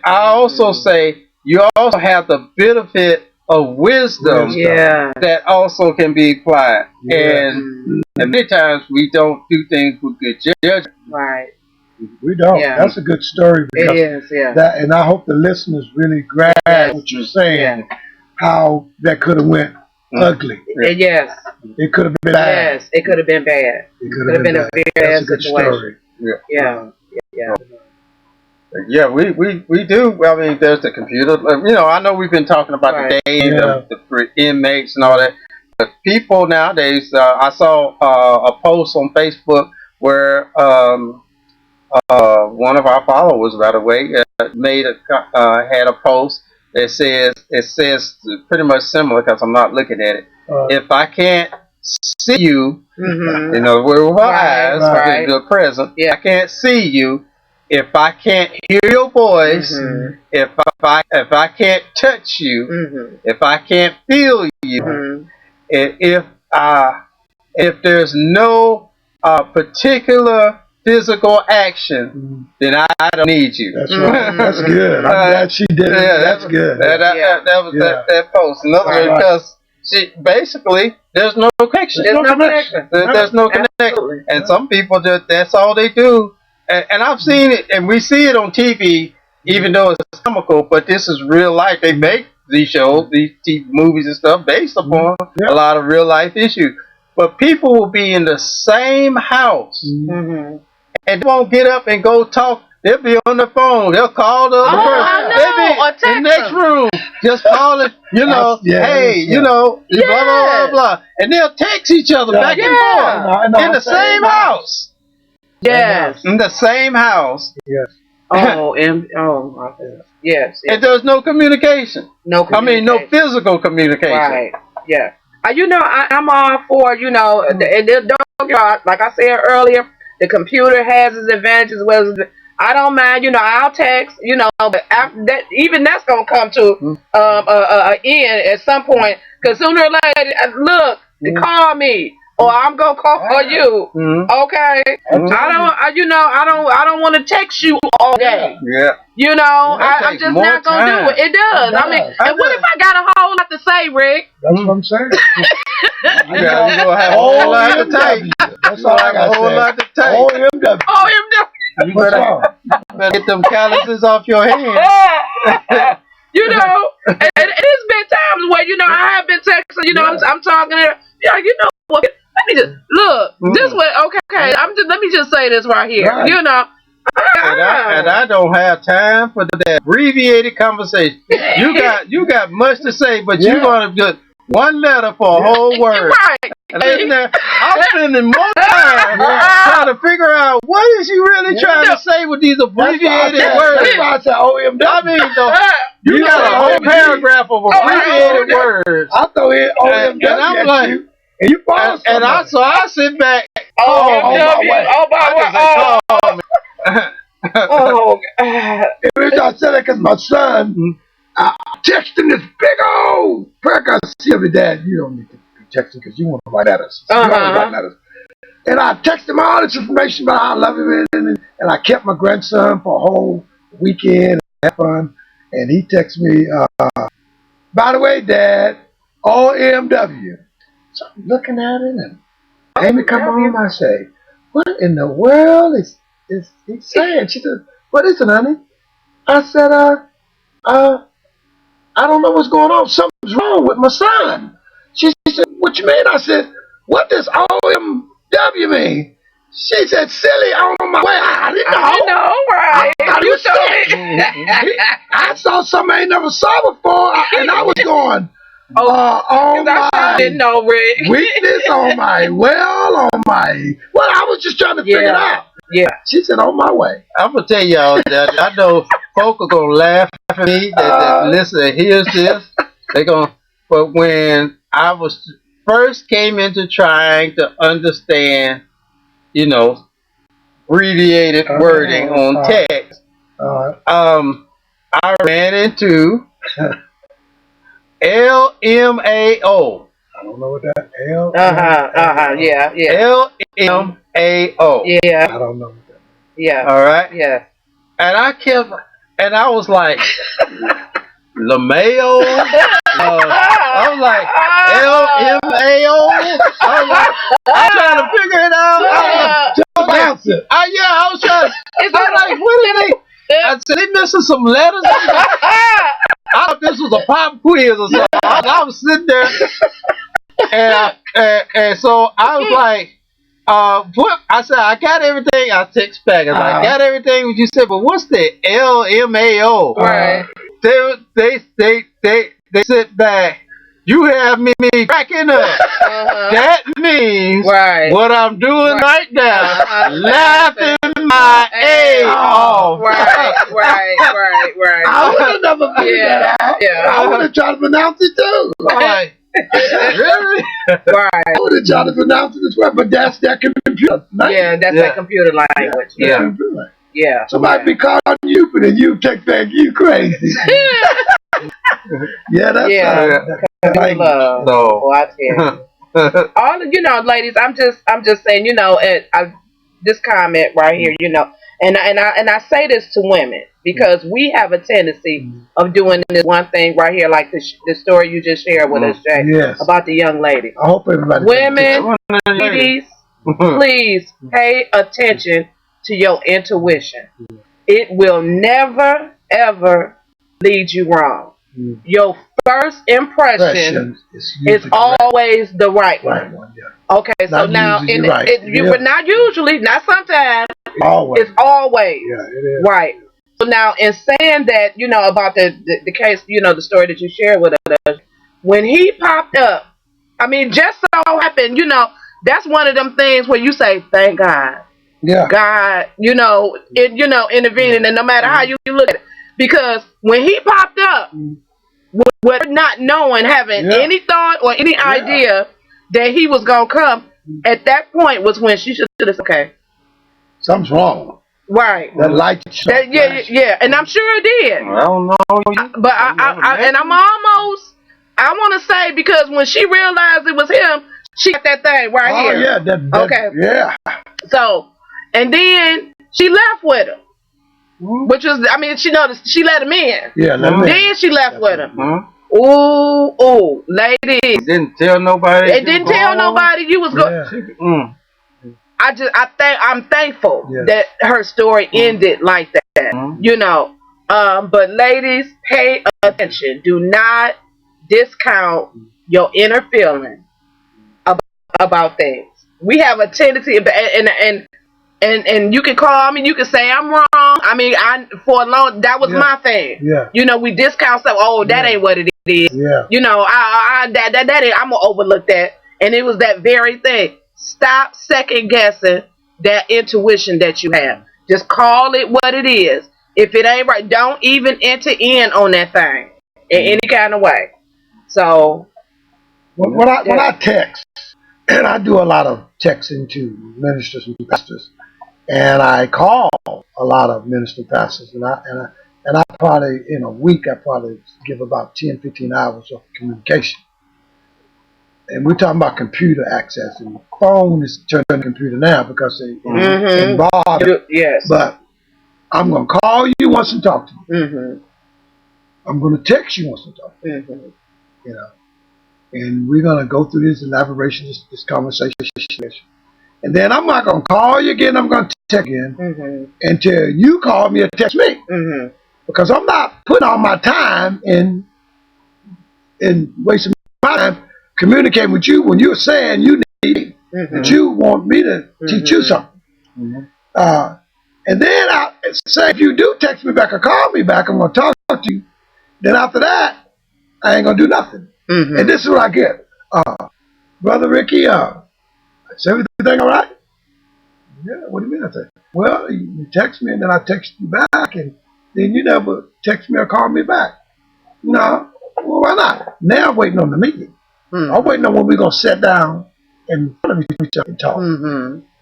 I also say you also have the benefit of wisdom that also can be applied. Yeah. And many times we don't do things with good judgment. Right. We don't. Yeah. That's a good story. It is, and I hope the listeners really grasp what you're saying, how that could have went ugly. Yes. It could have been bad. Yes, it could have been bad. It could have been a very bad situation. Yeah. Yeah, we do. I mean, there's the computer. I know we've been talking about the day, the inmates and all that. But people nowadays, I saw a post on Facebook where one of our followers, by the way, had a post that says pretty much similar because I'm not looking at it. If I can't see you, with our eyes, the present, I can't see you. If I can't hear your voice, if I can't touch you, if I can't feel you, if there's no particular physical action, then I don't need you. That's right. That's good. I'm glad she did it. Yeah, that's good. That was that post. In other words, because basically there's no connection. There's no connection. And some people that's all they do. And I've seen it, and we see it on TV, even though it's comical, but this is real life. They make these shows, these TV movies and stuff based upon a lot of real life issues. But people will be in the same house and they won't get up and go talk. They'll be on the phone. They'll call the other person. They'll be in the next room just calling, hey, blah, blah, blah. And they'll text each other back and forth in the same house. Yes. In the same house. Yes. Yes. And there's no communication. No physical communication. Right. Yeah. I'm all for, and like I said earlier, the computer has its advantages as well as I don't mind, I'll text, but after that, even that's going to come to an end at some point, because sooner or later, look, call me. Or I'm gonna call you, okay? I don't want to text you all day. Yeah. I'm just not gonna do it. It does. And what if I got a whole lot to say, Rick? That's what I'm saying. You gonna have a whole lot to type. That's all I got. A whole lot to type. OMW. You better get them calluses off your hands. and it's been times where I have been texting. I'm talking to what. Let me just look. This way, okay. Let me just say this right here. Right. And I don't have time for that abbreviated conversation. You got much to say, but you want to just one letter for a whole word. Right. And I'm spending more time trying to figure out what is she really trying to say with these abbreviated words. That's why I said OMW. I mean, you got a whole paragraph of abbreviated words. I throw in OMW and I'm like, you, and you follow and I sit back. Oh, God. I said that because my son, I texting this big old paragraph. See every dad, you don't need to be texting because you want to write letters. You want to write letters. And I texted him all this information about how I love him, and I kept my grandson for a whole weekend and had fun. And he texted me, by the way, Dad, OMW. So I'm looking at it, and Amy come home. I say, what in the world is he saying? She said, what is it, honey? I said, I don't know what's going on. Something's wrong with my son. She said, what you mean? I said, what does OMW mean? She said, silly, I'm on my way. I didn't know. I know, right? I thought he was sick. I saw something I ain't never saw before, and I was going, oh my didn't know, Rick. weakness, on my well, I was just trying to figure it out. Yeah. She said, on my way. I'm going to tell y'all that I know folk are going to laugh at me that listen and hears this. They're going to, but when I was first came into trying to understand, abbreviated wording on text, I ran into LMAO. I don't know what that L. Yeah. LMAO. Yeah. I don't know what that. Yeah. All right. Yeah. And I was like, LMAO. I was like, LMAO. I was like, I'm trying to figure it out. I was trying. I'm like, what are they? I said, they missing some letters. I thought this was a pop quiz or something. I was sitting there, and so I was like, what? I said, I got everything. I text back. I got everything what you said, but what's the LMAO? Right. They sit back. You have me cracking up. That means what I'm doing right now, laughing my A off. Right. I would have never figured that out. Yeah. I would have tried to pronounce it too. Like, really? Right. I would have tried to pronounce it as well, but that's that computer. Yeah, that's that computer language. Yeah. Yeah. Somebody be calling you, but then you text back, you crazy. Yeah, that's love. So, I tell you. All ladies, I'm just saying, this comment right here, and I say this to women because we have a tendency of doing this one thing right here, like the story you just shared with us, Jay, about the young lady. I hope everybody. Women, ladies, please pay attention to your intuition. It will never ever lead you wrong. Your first impression is always the right one. Okay, so now but not usually, not sometimes. Always. It's always it is. right. So now, in saying that, about the case, the story that you shared with us, when he popped up, I mean, just so happened, that's one of them things where you say, "Thank God." Yeah. God, intervening, and no matter how you look at it, because when he popped up, with not knowing, having any thought or any idea that he was gonna come, at that point was when she should have said, "Okay, something's wrong." Right. That light. Yeah, and I'm sure it did. I don't know. But I'm almost. I want to say because when she realized it was him, she got that thing right here. Oh yeah. Okay. Yeah. So, and then she left with him. Which was, I mean, she noticed, she let him in. Yeah, then she left with him. Ooh, ladies. Didn't tell nobody. It didn't tell nobody you was going. I'm thankful that her story ended like that. But ladies, pay attention. Do not discount your inner feeling about things. We have a tendency, and you can call me, you can say I'm wrong. I mean, for a long, that was my thing. Yeah. We discount stuff. Oh, that ain't what it is. Yeah. You know, I'm gonna overlook that. And it was that very thing. Stop second guessing that intuition that you have. Just call it what it is. If it ain't right, don't even enter in on that thing in any kind of way. So when I text, and I do a lot of texting to ministers and pastors, and I call a lot of ministers and pastors, and I probably in a week I probably give about 10, 15 hours of communication. And we're talking about computer access, and phone is turning to computer now because they involved. Yes. But I'm gonna call you once and talk to you. I'm gonna text you once and talk to you. You know, and we're gonna go through this elaboration, this conversation, and then I'm not gonna call you again. I'm gonna text again until you call me or text me, because I'm not putting all my time in wasting my time communicating with you when you're saying you need that you want me to teach you something. And then I say if you do text me back or call me back, I'm gonna talk to you. Then after that, I ain't gonna do nothing. And this is what I get. Brother Ricky, is everything all right? Yeah, what do you mean? I say, well, you text me and then I text you back, and then you never text me or call me back. No, well, why not? Now I'm waiting on the meeting. I'm waiting on when we're going to sit down in front of each other and talk.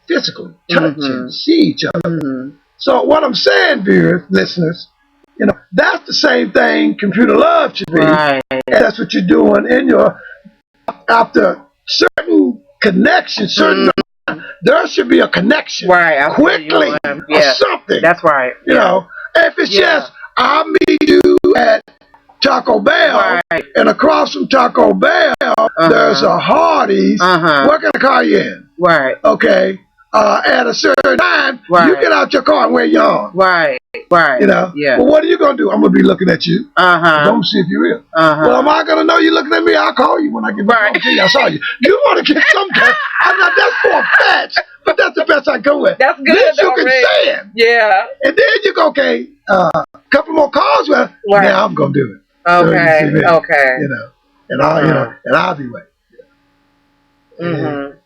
Physically, touch and see each other. So what I'm saying, viewers, listeners, you know, that's the same thing computer love should be. Right. And that's what you're doing in your, after certain connections, there should be a connection. Right. Quickly or something. That's right. You know, if it's just, I'll meet you at Taco Bell, and across from Taco Bell, there's a Hardee's. What can I call you in? Right. Okay. At a certain time, you get out your car and wear your arm. Right. Right. You know? Yeah. Well, what are you going to do? I'm going to be looking at you. I'm going to see if you're real. Well, am I going to know you looking at me? I'll call you when I get back to you. I saw you. You want to get some kind. I'm not, that's for a fetch, but that's the best I go with. That's good. Then you can say it. Yeah. And then you go, okay, a couple more calls. Well, now I'm going to do it. Okay. Okay. You know, and I'll be waiting.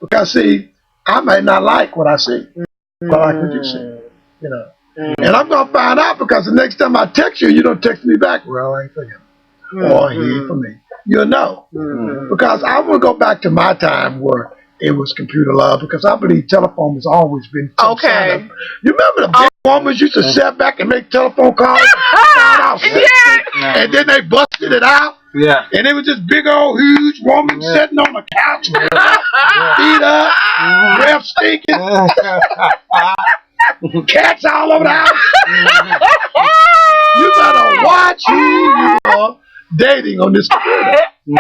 Because see, I may not like what I see, but I like what you see. You know, and I'm gonna find out because the next time I text you, you don't text me back. Well, I ain't for him, or he ain't for me. You'll know, because I want to go back to my time where it was computer love, because I believe telephone has always been. You remember the big women used to sit back and make telephone calls? And then they busted it out. Yeah. And it was this big old huge woman sitting on the couch, feet up, breath stinking, cats all over the house. You better watch who you are dating on this computer. You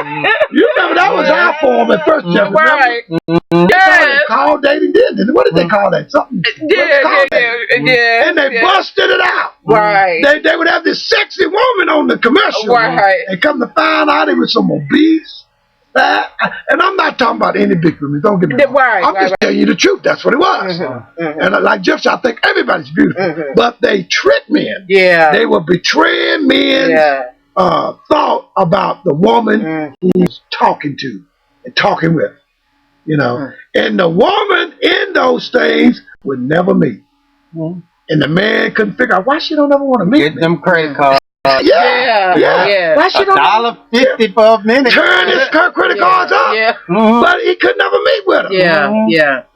remember that was our form at first, Jeff. Right. They called dating then. What did they call that? Something. Yeah. And they busted it out. Right. They would have this sexy woman on the commercial. Right. And come to find out it was some obese, fat. And I'm not talking about any big women. Don't get me wrong. I'm just telling you the truth. That's what it was. And like Jeff said, I think everybody's beautiful. But they tricked men. Yeah. They were betraying men. Thought about the woman he was talking to and talking with, you know, and the woman in those things would never meet, and the man couldn't figure out why she don't ever want to meet. Get them credit cards. Yeah. Why she don't $1.50 for a minute. Turn his credit cards up. Yeah. But he could never meet with her. Yeah.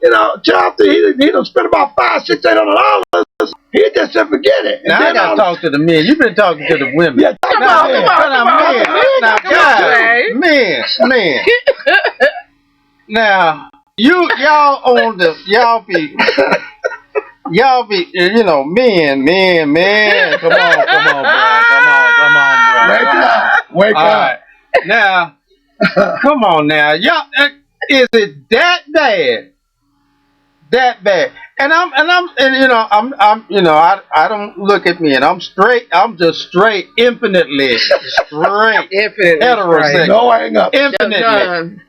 You know, after he done spent about $500, $600. He just said forget it. Now I gotta talk to the men. You've been talking to the women. Yeah, come on. Men. Now y'all be you know, men. Come on, bro. Wake up. Now, come on now, y'all. Is it that bad? That bad? And I don't look at me, and I'm straight. I'm just straight, infinitely straight, heterosexual. No hang up. Infinitely.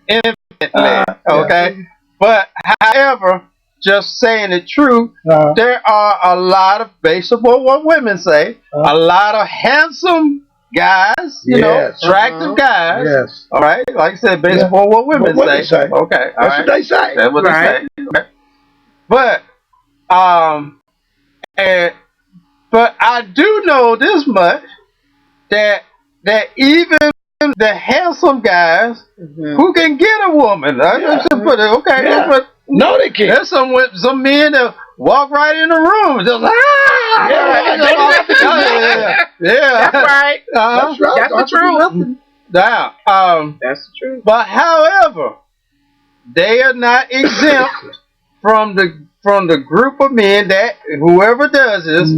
Okay. But however, just saying it true, there are a lot of, based on what women say, a lot of handsome guys, you know, attractive guys. Yes. All right, like I said, based upon what women say. Okay, that's what they say. That's what they say. Okay. But but I do know this much that even the handsome guys who can get a woman, no, they can't. There's some men that walk right in the room, just That's right. That's right. That's the truth. Now, that's the truth. But however, they are not exempt from the group of men that whoever does this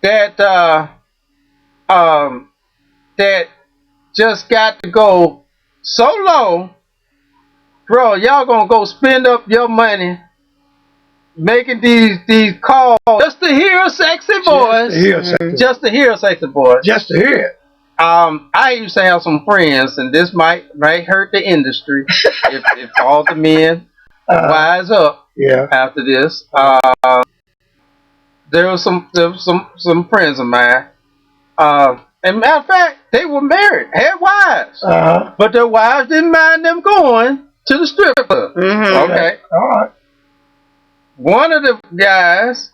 that just got to go so low, bro. Y'all gonna go spend up your money making these calls just to hear a sexy voice, just to hear a sexy voice, just to hear it. I used to have some friends, and this might hurt the industry if all the men wise up after this. There was some friends of mine. And matter of fact, they were married, had wives, but their wives didn't mind them going to the strip club. Okay, all right. One of the guys,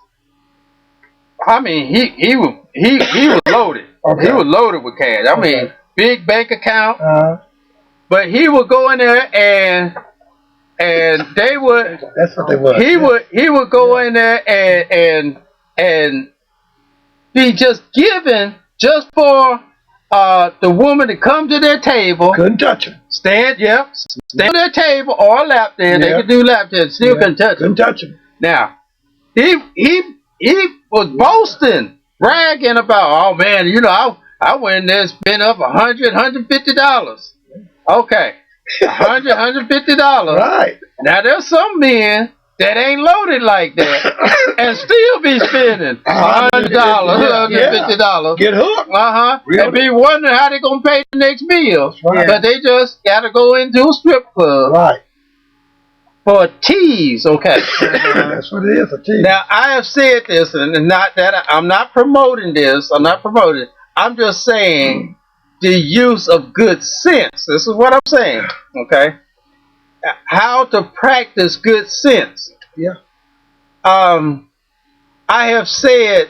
I mean, he was loaded. He was loaded with cash. I mean, big bank account. But he would go in there and they would. That's what they were. He would go in there and be just given just for the woman to come to their table. Couldn't touch him. Stand on their table or a lap dance. They could do lap dance. Still couldn't touch him. Couldn't touch him. Now, he was boasting, bragging about, oh man, you know, I went in there and spent up $150. Okay, $150. Right. Now there's some men that ain't loaded like that and still be spending $100, $150. Get hooked. And be wondering how they gonna pay the next meal. Right. But they just gotta go into a strip club. Right. For a tease, okay. That's what it is, a tease. Now I have said this, and not that I'm not promoting this. I'm not promoting it. I'm just saying the use of good sense. This is what I'm saying, okay? How to practice good sense. Yeah. I have said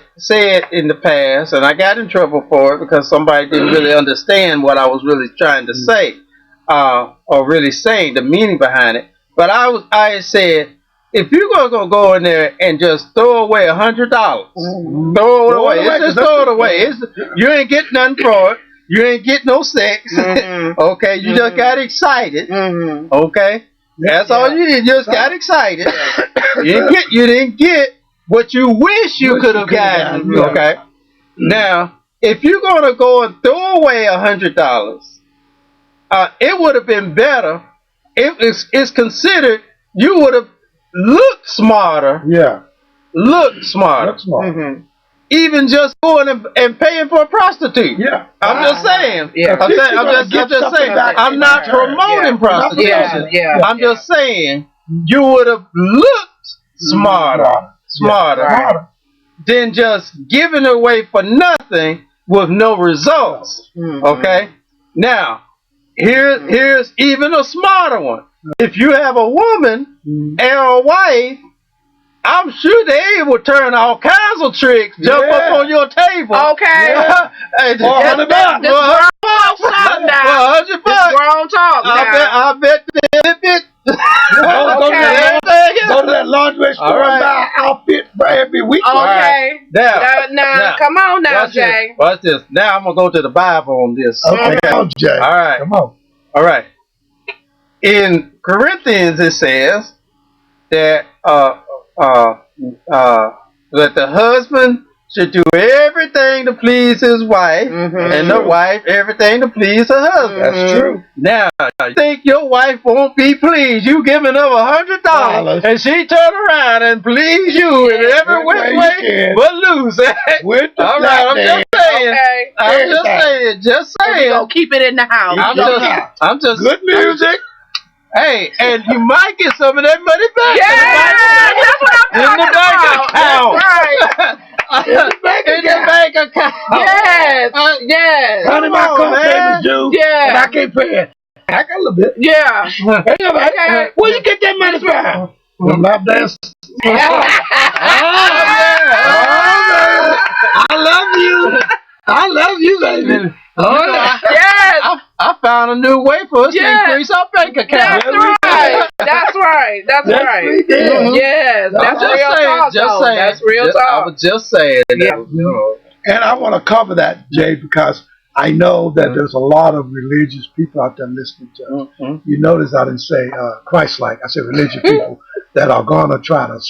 in the past, and I got in trouble for it because somebody didn't really understand what I was really trying to say, or really saying the meaning behind it. But I said, if you're gonna go in there and just throw away $100, throw it away. Just throw it away. You ain't getting nothing for it. You ain't getting no sex. Okay, you just got excited. Okay, that's all you did. You just got excited. You didn't get what you wish you could have gotten. Okay, now if you're gonna go and throw away $100, it would have been better. It's considered you would have looked smarter. Yeah. Looked smarter. Look smart. Even just going and paying for a prostitute. Yeah. I'm just saying. Yeah. I'm just saying. I'm not promoting prostitution. Yeah. I'm just saying you would have looked smarter than just giving away for nothing with no results. Okay? Now, here's even a smarter one. If you have a woman and a wife, I'm sure they will turn all kinds of tricks, jump up on your table. Okay. Hey, $100. This grown talk now. $100. Grown talk now. I bet they Go to that laundry store and buy an outfit for every week. Okay. Now, come on now, Jay. Watch this. Now I'm going to go to the Bible on this. Okay. Come on, Jay. All right. Come on. All right. In Corinthians, it says that that the husband should do everything to please his wife, and the wife everything to please her husband. That's true. Now, you think your wife won't be pleased? You giving her $100, and she turn around and please you in every way but lose it. All right, I'm just saying. Okay. I'm just saying. Just saying. We gonna keep it in the house. I'm just good music. Hey, and you might get some of that money back. Yeah, that's what I'm talking in the bank about. account. That's right. in the bank account. Yes. Yes. Honey, my car payment's due. Yeah. And I can't pay it. I got a little bit. Yeah. Hey, where you get that money from? The lap dance. Oh, man. I love you. I love you, baby. Yes. I found a new way for us to increase our bank account. That's right. That's right. That's right. Yes. That's real talk. That's real talk. I was just saying. And I want to cover that, Jay, because I know that there's a lot of religious people out there listening to us. You notice I didn't say Christ-like. I said religious people that are going to try to,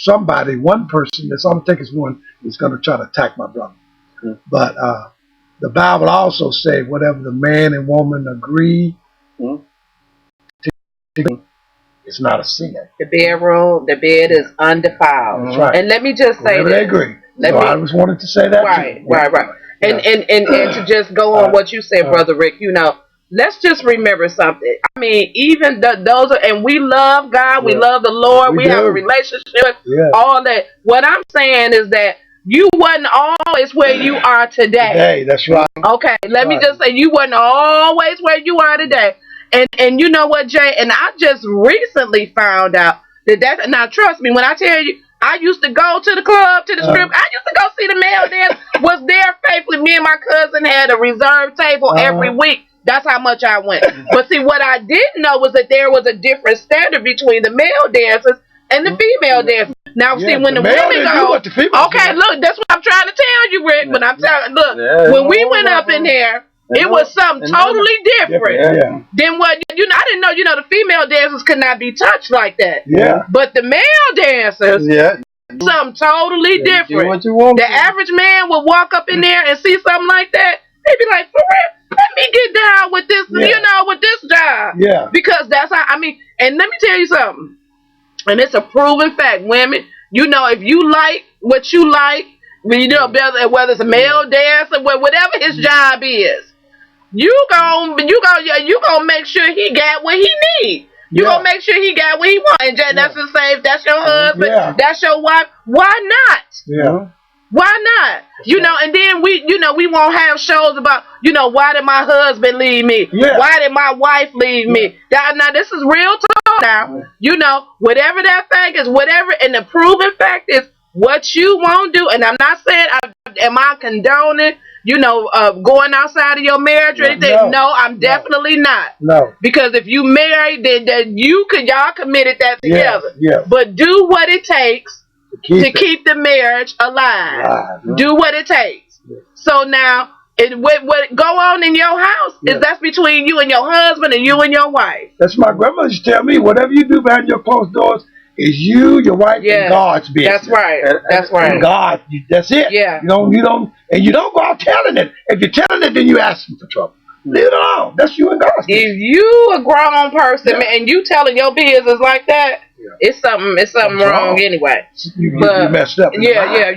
one person, that's all it takes is one, is going to try to attack my brother. But the Bible also says whatever the man and woman agree, it's not a sin. The bed is undefiled. That's right. And let me just say that. They agree. I just wanted to say that. Right. And to just go on what you said, Brother Rick, let's just remember something. I mean, even and we love God, we love the Lord, we have a relationship, all that. What I'm saying is that you wasn't always where you are today. That's right. Okay, let me just say you wasn't always where you are today. And you know what, Jay? And I just recently found out that now trust me when I tell you, I used to go to the club, to the strip. I used to go see the male dance. Was there faithfully. Me and my cousin had a reserved table every week. That's how much I went. But see, what I didn't know was that there was a different standard between the male dancers and the female dancers. Now, see, when the women go, okay, look, that's what I'm trying to tell you, Rick. When I'm telling, look, when we went up in there, it was something totally different than what I didn't know. The female dancers could not be touched like that. But the male dancers, something totally different. The average man would walk up in there and see something like that. They'd be like, for real, let me get down with this, with this job. Because that's how. I mean, and let me tell you something. And it's a proven fact, women. If you like what you like, whether it's a male dancer, whatever his job is. You gonna make sure he got what he need. You gonna make sure he got what he want. And that's the same. That's your husband. That's your wife. Why not? Why not? And then we won't have shows about why did my husband leave me? Why did my wife leave me? Now this is real talk. Now whatever that fact is, whatever, and the proven fact is what you won't do. And I'm not saying am I condoning going outside of your marriage or anything? No, I'm definitely not. No. Because if you married, then y'all committed that together. But do what it takes to keep the marriage alive. Do what it takes. So now, what go on in your house is that's between you and your husband and you and your wife. That's my grandmother used to tell me, whatever you do behind your closed doors is you, your wife, and God's business. That's right. That's right. And God, that's it. Yeah. You don't go out telling it. If you're telling it, then you're asking for trouble. Leave it alone. That's you and God's business. If you a grown person and you telling your business like that, it's something wrong anyway. You messed up. Yeah.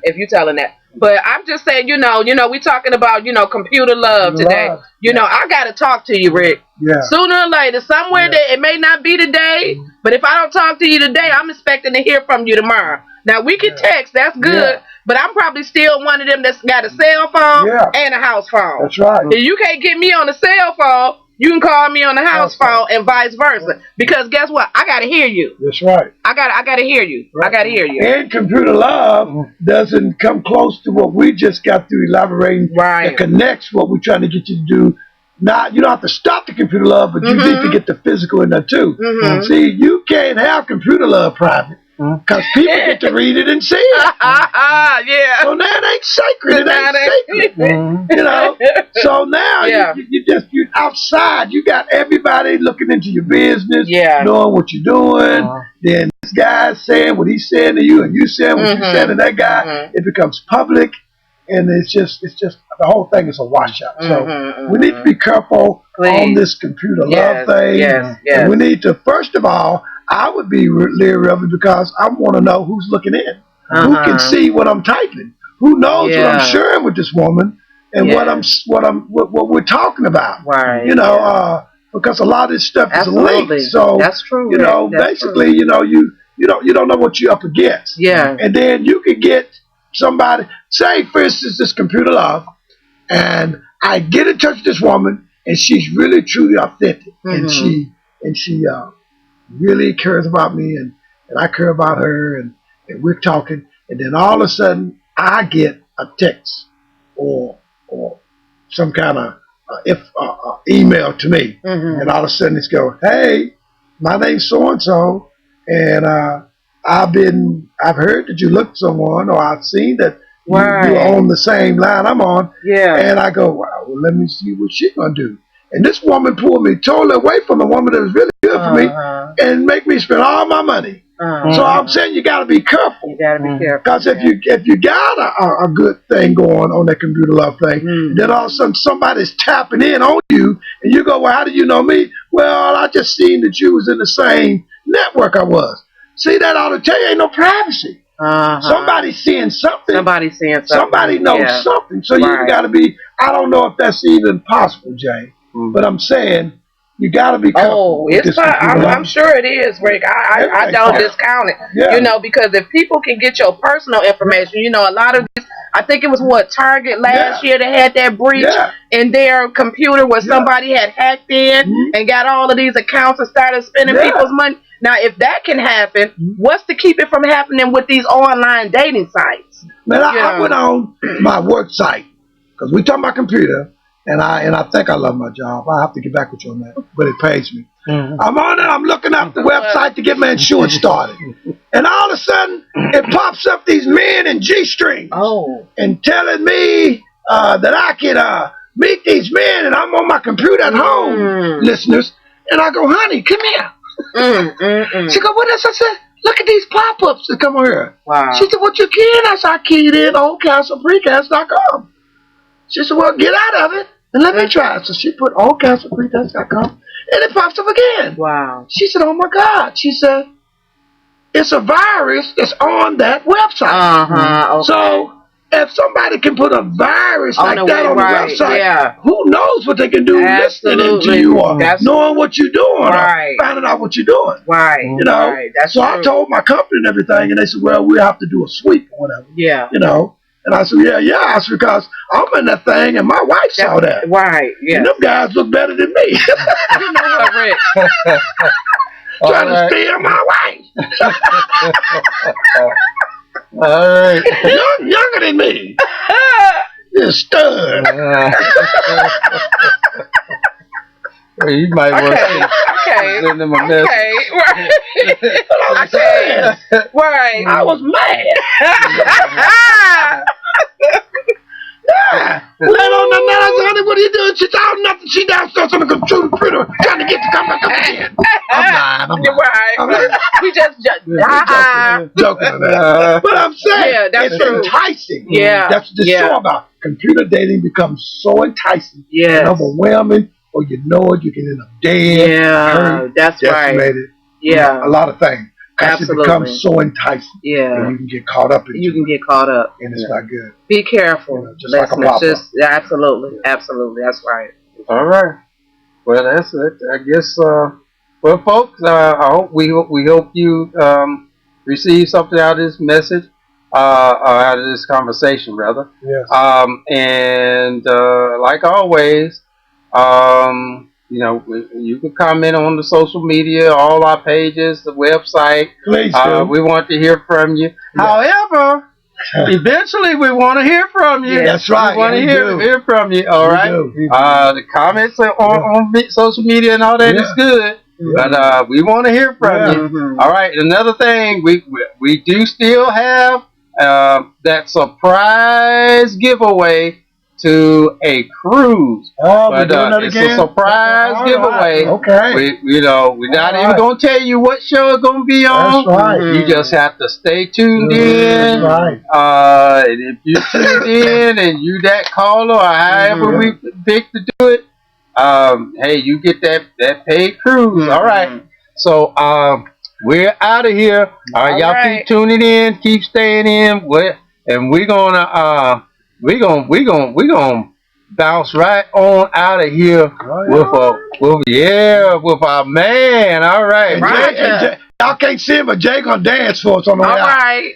If you telling that. But I'm just saying, we talking about, computer love today. I got to talk to you, Rick. Sooner or later, somewhere that it may not be today, but if I don't talk to you today, I'm expecting to hear from you tomorrow. Now, we can text. That's good. But I'm probably still one of them that's got a cell phone and a house phone. That's right. If you can't get me on the cell phone, you can call me on the house phone and vice versa. Because guess what? I got to hear you. That's right. I got to hear you. Right. I got to hear you. And computer love doesn't come close to what we just got through elaborating. Right. It connects what we're trying to get you to do. Not, you don't have to stop the computer love, but you need to get the physical in there too. See, you can't have computer love private. Because people get to read it and see it. So now it ain't sacred. It ain't sacred. So now you're outside. You got everybody looking into your business, knowing what you're doing. Then this guy's saying what he's saying to you, and you saying what you're saying to that guy. It becomes public, and it's just the whole thing is a washout. So we need to be careful on this computer love thing. And we need to, first of all, I would be leery of it because I want to know who's looking in, who can see what I'm typing, who knows what I'm sharing with this woman, and what we're talking about. Right. Because a lot of this stuff is linked. So that's true. Basically, you don't know what you're up against. Yeah. And then you could get somebody, say for instance this Computer Love, and I get in touch with this woman, and she's really truly authentic, and she really cares about me, and I care about her, and we're talking, and then all of a sudden I get a text or some kind of email to me, and all of a sudden it's go, hey, my name's so and so, and I've heard that you looked for someone, or I've seen that you're on the same line I'm on, and I go, well, let me see what she's gonna do. And this woman pulled me totally away from a woman that was really good for me, and make me spend all my money. So I'm saying you got to be careful. You got to be careful. Because if you got a good thing going on that Computer Love thing, then all of a sudden somebody's tapping in on you, and you go, well, how do you know me? Well, I just seen that you was in the same network I was. See, that ought to tell you ain't no privacy. Somebody's seeing something. Somebody's seeing something. Somebody knows something. So you got to be, I don't know if that's even possible, Jay, but I'm saying, you got to be careful. Oh, it's I'm sure it is, Rick. I don't discount it. You know, because if people can get your personal information, you know, a lot of these, I think it was Target last year that had that breach in their computer where somebody had hacked in and got all of these accounts and started spending people's money. Now, if that can happen, what's to keep it from happening with these online dating sites? Man, I went on my work site because we talking about computer. And I think I love my job. I have to get back with you on that, but it pays me. I'm on it. I'm looking up the website to get my insurance started, and all of a sudden it pops up these men in G-string, and telling me that I can meet these men, and I'm on my computer at home, listeners. And I go, honey, come here. She go, what is? I said, look at these pop-ups that come over here. Wow. She said, what you keying? I said, I keyed in oldcastleprecast.com. She said, well, get out of it and let me try it. So she put oldcastlepretest.com, and it pops up again. Wow. She said, oh, my God. She said, it's a virus that's on that website. Okay. So if somebody can put a virus like that on the website, who knows what they can do listening to you or knowing what you're doing or finding out what you're doing. You know? That's so I told my company and everything, and they said, well, we have to do a sweep or whatever. You know? And I said, yeah. I said, because I'm in that thing, and my wife saw that. And them guys look better than me. You know what, Rick? Trying to steal my wife. All right. Younger than me. You're a stud. Well, you might want to send them a message. Right. I was mad. Later on the night, I said, honey, what are you doing? She said, oh, nothing. She downstairs on the computer printer trying to get to come back up again. I'm lying. We just joking on that. But I'm saying, it's true. Enticing. That's what this show about. Computer dating becomes so enticing and overwhelming, or you know it, you can end up dead, hurt, decimated. A lot of things. Because it becomes so enticing. And you can get caught up in it. You can get caught up. And it's not good. Be careful. You know, just like a pop-up. Absolutely. That's right. All right. Well, that's it. I guess, well, folks, I hope we hope you receive something out of this message, out of this conversation, rather. Yes. And like always, you know, you can comment on the social media, all our pages, the website. Please do. We want to hear from you. However, eventually we want to hear from you. That's right. We want to hear from you. All right. The comments on social media and all that is good. But we want to hear from you. All right. Another thing, we do still have that surprise giveaway to a cruise. But it's a surprise giveaway. Okay. We're not even going to tell you what show it's going to be on. That's right. You just have to stay tuned in. Right. And if you tuned in and you that caller or however we pick to do it, hey, you get that paid cruise. All right. So we're out of here. All right, y'all keep tuning in, keep staying in. And we're gonna bounce right on out of here with our man. All right. Y'all can't see him, but Jay gonna dance for us on the way out. All right.